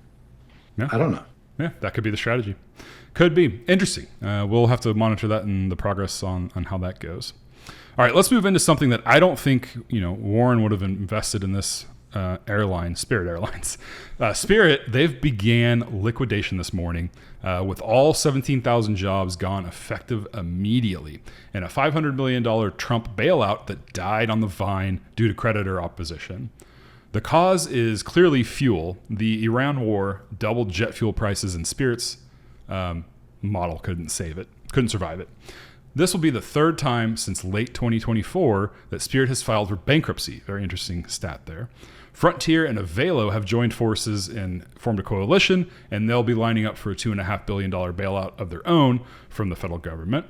Speaker 1: Yeah.
Speaker 2: I don't know.
Speaker 1: Yeah, that could be the strategy. Could be. Interesting. We'll have to monitor that and the progress on how that goes. All right, let's move into something that I don't think, Warren would have invested in this airline, Spirit Airlines. Spirit, they've began liquidation this morning with all 17,000 jobs gone effective immediately, and a $500 million Trump bailout that died on the vine due to creditor opposition. The cause is clearly fuel. The Iran war doubled jet fuel prices, and Spirit's model couldn't survive it. This will be the third time since late 2024 that Spirit has filed for bankruptcy. Very interesting stat there. Frontier and Avelo have joined forces and formed a coalition, and they'll be lining up for a $2.5 billion bailout of their own from the federal government.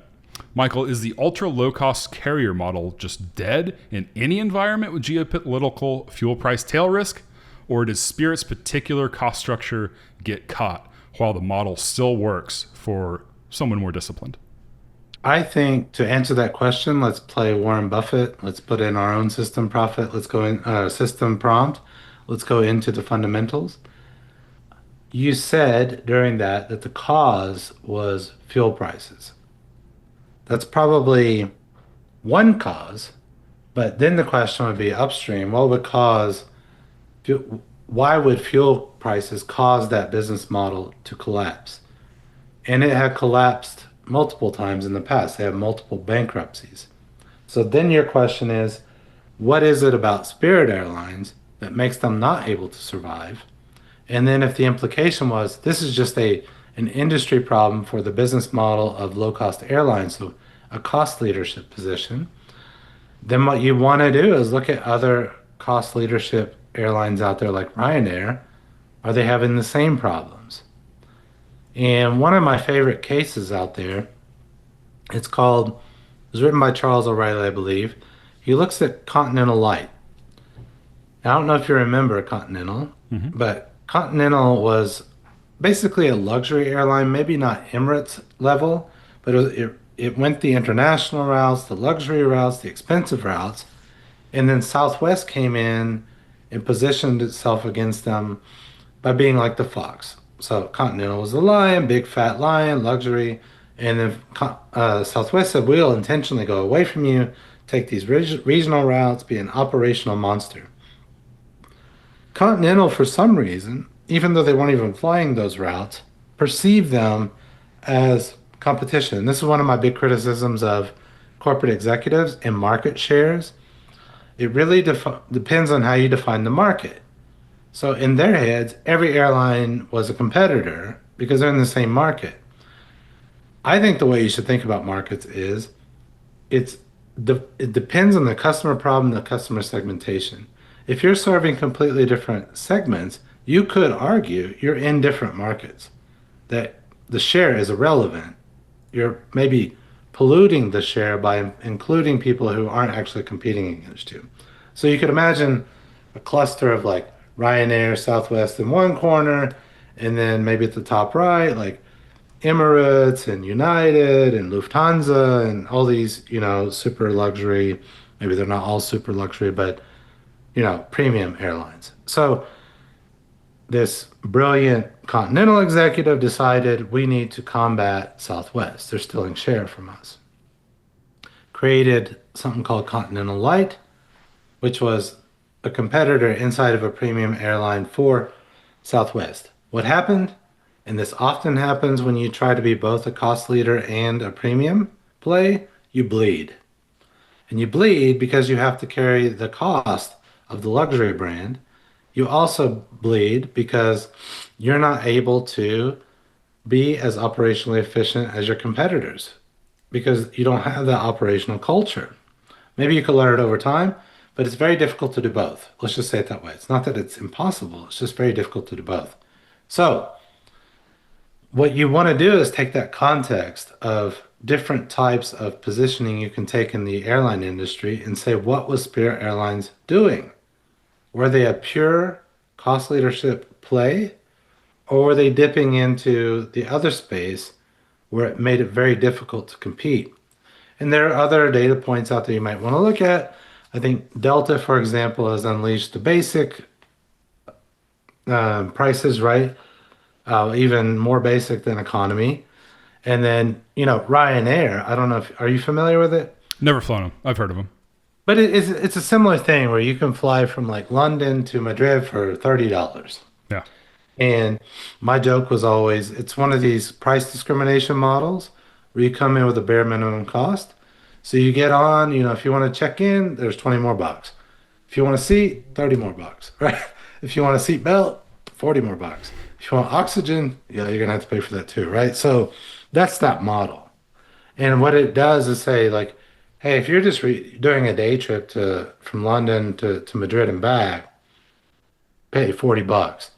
Speaker 1: Michael, is the ultra low-cost carrier model just dead in any environment with geopolitical fuel price tail risk? Or does Spirit's particular cost structure get caught while the model still works for someone more disciplined?
Speaker 2: I think to answer that question, let's play Warren Buffett. Let's put in our own system profit. Let's go in system prompt. Let's go into the fundamentals. You said during that the cause was fuel prices. That's probably one cause, but then the question would be upstream. What would cause, why would fuel prices cause that business model to collapse? And it had collapsed multiple times in the past. They have multiple bankruptcies. So then your question is, what is it about Spirit Airlines that makes them not able to survive? And then if the implication was this is just an industry problem for the business model of low-cost airlines, so a cost leadership position, then what you want to do is look at other cost leadership airlines out there like Ryanair. Are they having the same problems? And one of my favorite cases out there, it was written by Charles O'Reilly, I believe. He looks at Continental Light. Now, I don't know if you remember Continental, but Continental was basically a luxury airline, maybe not Emirates level, but it went the international routes, the luxury routes, the expensive routes, and then Southwest came in and positioned itself against them by being like the fox. So Continental was the lion, big fat lion, luxury, and then Southwest said we'll intentionally go away from you, take these regional routes, be an operational monster. Continental, for some reason, even though they weren't even flying those routes, perceived them as competition. This is one of my big criticisms of corporate executives and market shares. It really depends on how you define the market. So in their heads, every airline was a competitor because they're in the same market. I think the way you should think about markets is it's it depends on the customer problem, the customer segmentation. If you're serving completely different segments, you could argue you're in different markets, that the share is irrelevant. You're maybe polluting the share by including people who aren't actually competing against you. So you could imagine a cluster of like Ryanair, Southwest in one corner, and then maybe at the top right, like Emirates and United and Lufthansa and all these, super luxury, maybe they're not all super luxury, but, premium airlines. So this brilliant Continental executive decided we need to combat Southwest. They're stealing share from us. Created something called Continental Light, which was a competitor inside of a premium airline for Southwest. What happened? And this often happens when you try to be both a cost leader and a premium play, you bleed. And you bleed because you have to carry the cost of the luxury brand. You also bleed because you're not able to be as operationally efficient as your competitors because you don't have that operational culture. Maybe you could learn it over time, but it's very difficult to do both. Let's just say it that way. It's not that it's impossible, it's just very difficult to do both. So, what you want to do is take that context of different types of positioning you can take in the airline industry and say, what was Spirit Airlines doing? Were they a pure cost leadership play, or were they dipping into the other space where it made it very difficult to compete? And there are other data points out there you might want to look at. I think Delta, for example, has unleashed the basic prices, right? Even more basic than economy. And then, Ryanair, I don't know are you familiar with it?
Speaker 1: Never flown them. I've heard of them.
Speaker 2: But it's a similar thing where you can fly from like London to Madrid for $30.
Speaker 1: Yeah.
Speaker 2: And my joke was always, it's one of these price discrimination models where you come in with a bare minimum cost. So you get on, if you want to check in, there's 20 more bucks. If you want a seat, 30 more bucks, right? If you want a seat belt, 40 more bucks. If you want oxygen, yeah, you're gonna have to pay for that too, right? So that's that model. And what it does is say like, hey, if you're just doing a day trip from London to Madrid and back, pay 40 bucks.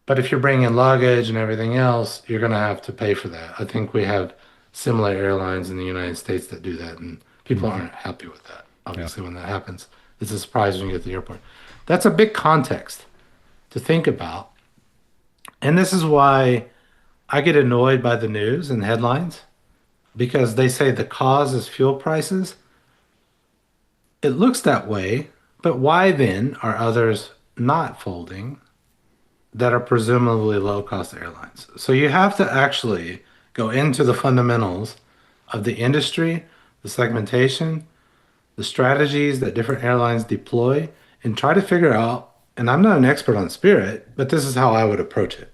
Speaker 2: But if you're bringing luggage and everything else, you're gonna have to pay for that. I think we have similar airlines in the United States that do that, and people aren't happy with that. Obviously, when that happens, it's a surprise when you get to the airport. That's a big context to think about. And this is why I get annoyed by the news and headlines because they say the cause is fuel prices. It looks that way, but why then are others not folding that are presumably low-cost airlines? So you have to actually go into the fundamentals of the industry, the segmentation, the strategies that different airlines deploy, and try to figure out, and I'm not an expert on Spirit, but this is how I would approach it.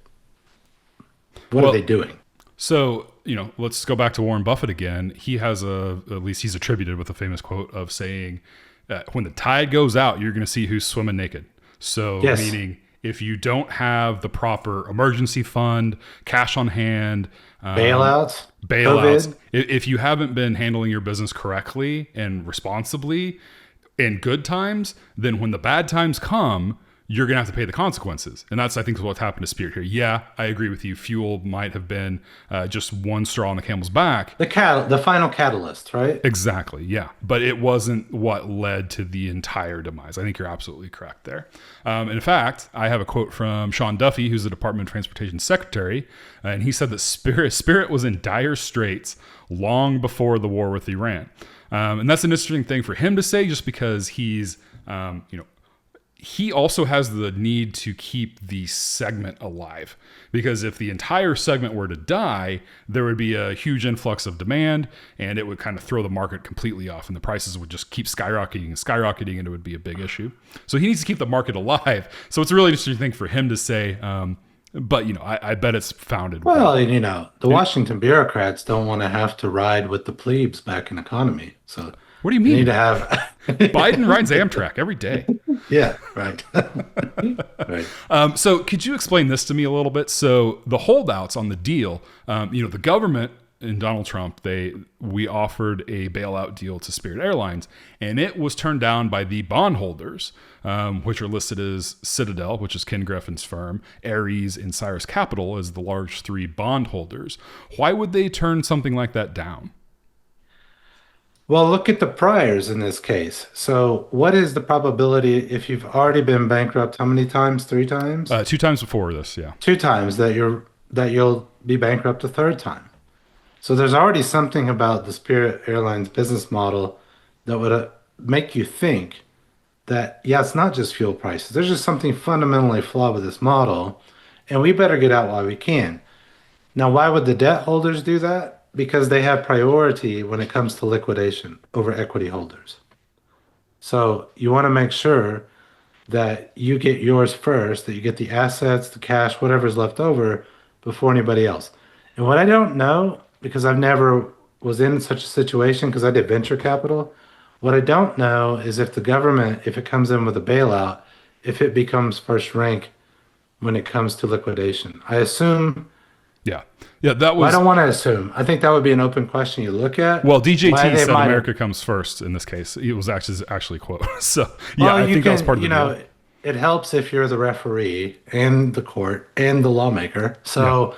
Speaker 2: What are they doing?
Speaker 1: So, let's go back to Warren Buffett again. He has at least he's attributed with a famous quote of saying, when the tide goes out, you're going to see who's swimming naked. So,
Speaker 2: Yes.
Speaker 1: Meaning if you don't have the proper emergency fund, cash on hand,
Speaker 2: Bailouts,
Speaker 1: bailouts,
Speaker 2: COVID.
Speaker 1: if you haven't been handling your business correctly and responsibly in good times, then when the bad times come, you're going to have to pay the consequences. And that's, I think, what's happened to Spirit here. Yeah, I agree with you. Fuel might have been just one straw on the camel's back.
Speaker 2: The final catalyst, right?
Speaker 1: Exactly, yeah. But it wasn't what led to the entire demise. I think you're absolutely correct there. In fact, I have a quote from Sean Duffy, who's the Department of Transportation Secretary, and he said that Spirit was in dire straits long before the war with Iran. And that's an interesting thing for him to say, just because he's, he also has the need to keep the segment alive, because if the entire segment were to die, there would be a huge influx of demand and it would kind of throw the market completely off and the prices would just keep skyrocketing and it would be a big issue. So he needs to keep the market alive. So it's a really interesting thing for him to say. But, I bet it's founded.
Speaker 2: Well, the Washington bureaucrats don't want to have to ride with the plebes back in economy. So
Speaker 1: what do you mean?
Speaker 2: Need to have
Speaker 1: Biden rides Amtrak every day.
Speaker 2: Yeah, right. Right.
Speaker 1: So could you explain this to me a little bit? So the holdouts on the deal, the government and Donald Trump, we offered a bailout deal to Spirit Airlines, and it was turned down by the bondholders, which are listed as Citadel, which is Ken Griffin's firm, Ares, and Cyrus Capital as the large three bondholders. Why would they turn something like that down?
Speaker 2: Well, look at the priors in this case. So what is the probability if you've already been bankrupt how many times? 3 times?
Speaker 1: 2 times before this, yeah.
Speaker 2: 2 times that you'll be bankrupt a 3rd time. So there's already something about the Spirit Airlines business model that would make you think that, yeah, it's not just fuel prices. There's just something fundamentally flawed with this model, and we better get out while we can. Now, why would the debt holders do that? Because they have priority when it comes to liquidation over equity holders. So you want to make sure that you get yours first, that you get the assets, the cash, whatever's left over before anybody else. And what I don't know, because I've never was in such a situation because I did venture capital, what I don't know is if the government, if it comes in with a bailout, if it becomes first rank when it comes to liquidation. I assume.
Speaker 1: Yeah, that was.
Speaker 2: Well, I don't want to assume. I think that would be an open question you look at.
Speaker 1: Well, DJT said America comes first in this case. It was actually a quote. So yeah,
Speaker 2: well,
Speaker 1: I think that was part of the deal.
Speaker 2: It helps if you're the referee and the court and the lawmaker. So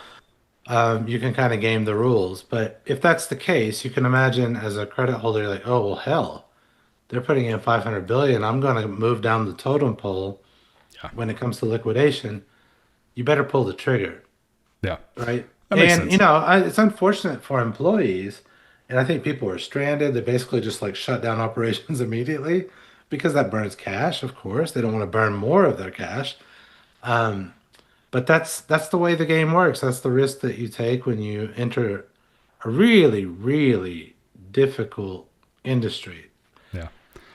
Speaker 2: you can kind of game the rules. But if that's the case, you can imagine as a credit holder, you're like, oh well, hell, they're putting in 500 billion. I'm going to move down the totem pole. When it comes to liquidation, you better pull the trigger.
Speaker 1: Yeah.
Speaker 2: Right.
Speaker 1: That makes sense.
Speaker 2: It's unfortunate for employees, and I think people are stranded. They basically just like shut down operations immediately because that burns cash. Of course, they don't want to burn more of their cash. But that's the way the game works. That's the risk that you take when you enter a really, really difficult industry.
Speaker 1: Yeah.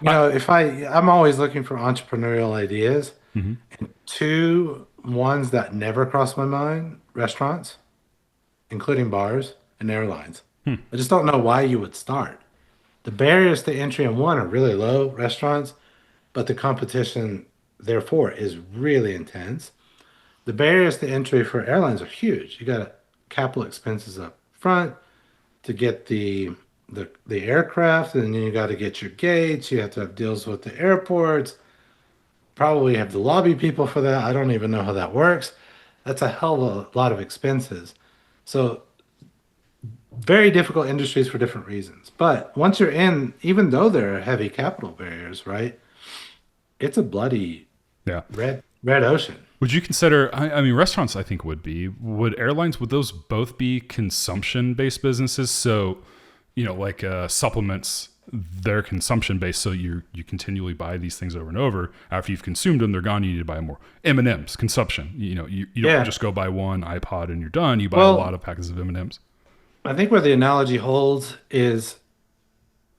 Speaker 2: I'm always looking for entrepreneurial ideas.
Speaker 1: Mm-hmm.
Speaker 2: And 2 ones that never cross my mind: restaurants, including bars, and airlines. I just don't know why you would start. The barriers to entry in one are really low, restaurants, but the competition, therefore, is really intense. The barriers to entry for airlines are huge. You got capital expenses up front to get the aircraft, and then you got to get your gates. You have to have deals with the airports. Probably have to lobby people for that. I don't even know how that works. That's a hell of a lot of expenses. So very difficult industries for different reasons. But once you're in, even though there are heavy capital barriers, right? It's a bloody red ocean.
Speaker 1: Would you consider, I mean, restaurants, I think would airlines, would those both be consumption-based businesses? So, like supplements, they're consumption-based, so you continually buy these things over and over. After you've consumed them, they're gone, you need to buy more. M&Ms, consumption. You don't just go buy one iPod and you're done. You buy a lot of packets of M&Ms.
Speaker 2: I think where the analogy holds is,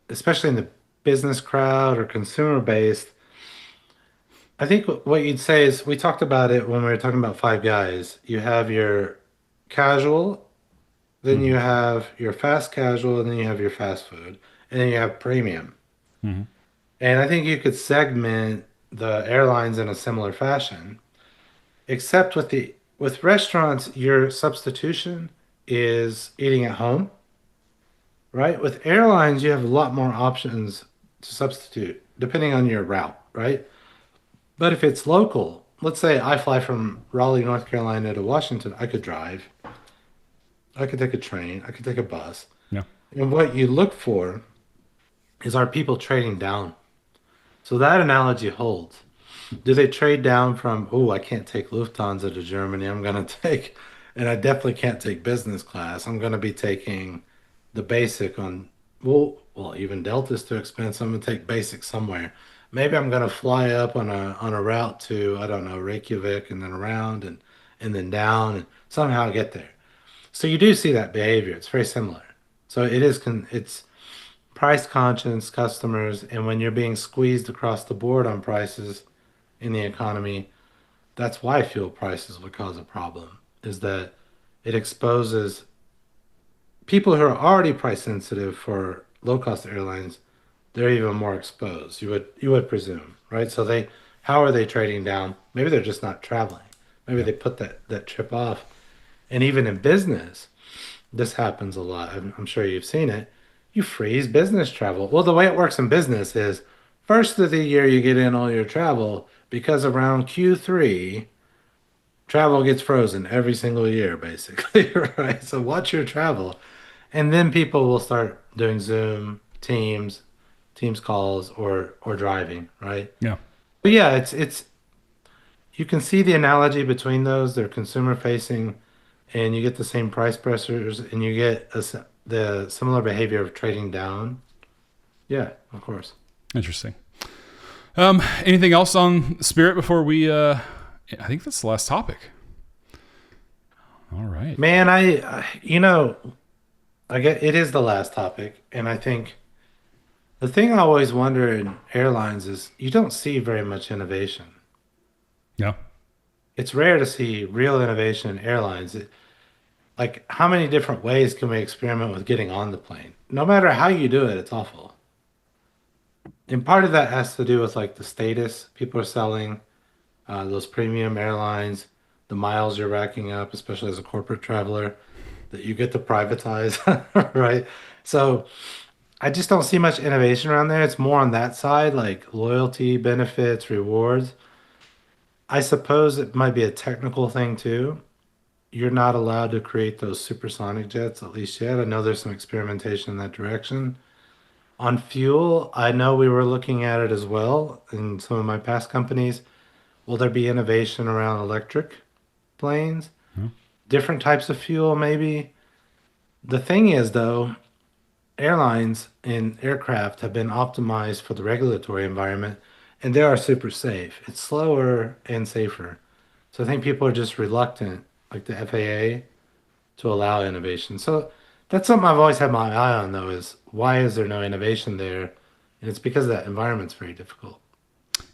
Speaker 2: especially in the business crowd or consumer-based, I think what you'd say is, we talked about it when we were talking about Five Guys. You have your casual, then you have your fast casual, and then you have your fast food, and then you have premium.
Speaker 1: Mm-hmm.
Speaker 2: And I think you could segment the airlines in a similar fashion, except with restaurants, your substitution is eating at home, right? With airlines, you have a lot more options to substitute depending on your route, right? But if it's local, let's say I fly from Raleigh, North Carolina to Washington. I could drive. I could take a train. I could take a bus.
Speaker 1: Yeah.
Speaker 2: And what you look for is, are people trading down? So that analogy holds. Do they trade down from, oh, I can't take Lufthansa to Germany. I'm going to take, and I definitely can't take business class. I'm going to be taking the basic on, well, even Delta's too expensive. I'm going to take basic somewhere. Maybe I'm going to fly up on a route to, I don't know, Reykjavik and then around and then down and somehow get there. So you do see that behavior. It's very similar. So it's price conscious customers, and when you're being squeezed across the board on prices in the economy, that's why fuel prices would cause a problem, is that it exposes people who are already price sensitive for low cost airlines. They're even more exposed. You would presume, right? So how are they trading down? Maybe they're just not traveling. Maybe they put that trip off. And even in business, this happens a lot. I'm sure you've seen it. You freeze business travel. Well, the way it works in business is first of the year you get in all your travel, because around Q3, travel gets frozen every single year, basically, right? So watch your travel. And then people will start doing Zoom, Teams calls, or driving, right?
Speaker 1: Yeah.
Speaker 2: But yeah, it's you can see the analogy between those. They're consumer facing, and you get the same price pressures, and you get the similar behavior of trading down. Yeah, of course.
Speaker 1: Interesting. Anything else on Spirit before we? I think that's the last topic. All right,
Speaker 2: Man, I get it is the last topic, and I think the thing I always wonder in airlines is you don't see very much innovation.
Speaker 1: Yeah.
Speaker 2: It's rare to see real innovation in airlines. Like, how many different ways can we experiment with getting on the plane? No matter how you do it, it's awful. And part of that has to do with like the status people are selling, those premium airlines, the miles you're racking up, especially as a corporate traveler, that you get to privatize, right? So I just don't see much innovation around there. It's more on that side, like loyalty, benefits, rewards. I suppose it might be a technical thing too. You're not allowed to create those supersonic jets, at least yet. I know there's some experimentation in that direction. On fuel, I know we were looking at it as well in some of my past companies. Will there be innovation around electric planes? Different types of fuel, maybe? The thing is, though, airlines and aircraft have been optimized for the regulatory environment, and they are super safe. It's slower and safer. So I think people are just reluctant, like the FAA, to allow innovation. So that's something I've always had my eye on, though, is why is there no innovation there? And it's because that environment's very difficult.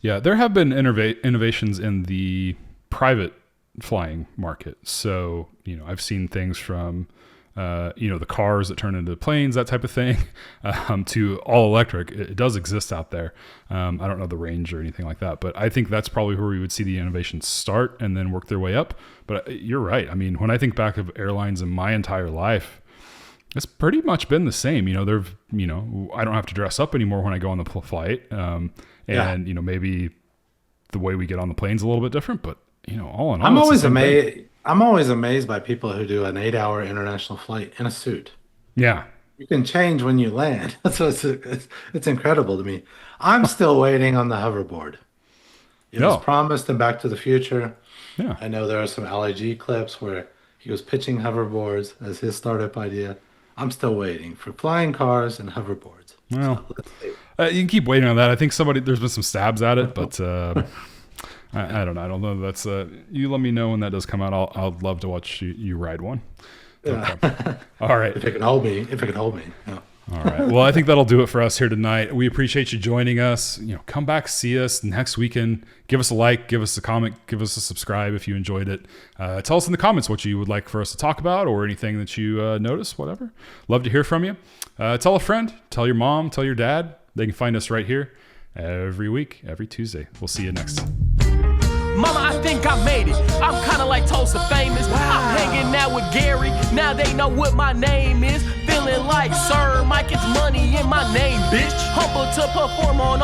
Speaker 1: Yeah, there have been innovations in the private flying market. So, I've seen things from, the cars that turn into planes, that type of thing, to all electric. It does exist out there. I don't know the range or anything like that, but I think that's probably where we would see the innovations start and then work their way up. But you're right. I mean, when I think back of airlines in my entire life, it's pretty much been the same. I don't have to dress up anymore when I go on the flight. Maybe the way we get on the plane's a little bit different, but all in all,
Speaker 2: I'm
Speaker 1: it's the
Speaker 2: always
Speaker 1: same
Speaker 2: amazed.
Speaker 1: thing.
Speaker 2: I'm always amazed by people who do an 8-hour international flight in a suit.
Speaker 1: Yeah.
Speaker 2: You can change when you land. That's it's incredible to me. I'm still waiting on the hoverboard. It was
Speaker 1: No.
Speaker 2: promised in Back to the Future.
Speaker 1: Yeah.
Speaker 2: I know there are some LAG clips where he was pitching hoverboards as his startup idea. I'm still waiting for flying cars and hoverboards.
Speaker 1: Well,
Speaker 2: So let's see.
Speaker 1: you can keep waiting on that. I think there's been some stabs at it, but I don't know. I don't know. That's you let me know when that does come out. I'll love to watch you ride one.
Speaker 2: Yeah.
Speaker 1: Okay. All right.
Speaker 2: If it can hold me. Yeah.
Speaker 1: All right. Well, I think that'll do it for us here tonight. We appreciate you joining us. Come back, see us next weekend. Give us a like, give us a comment, give us a subscribe if you enjoyed it. Tell us in the comments what you would like for us to talk about or anything that you notice, whatever. Love to hear from you. Tell a friend, tell your mom, tell your dad. They can find us right here every week, every Tuesday. We'll see you next.
Speaker 3: Mama, I think I made it. I'm kinda like Tulsa famous. I'm hanging out with Gary. Now they know what my name is. Feeling like Sir Mike, it's money in my name, bitch. Humble to perform on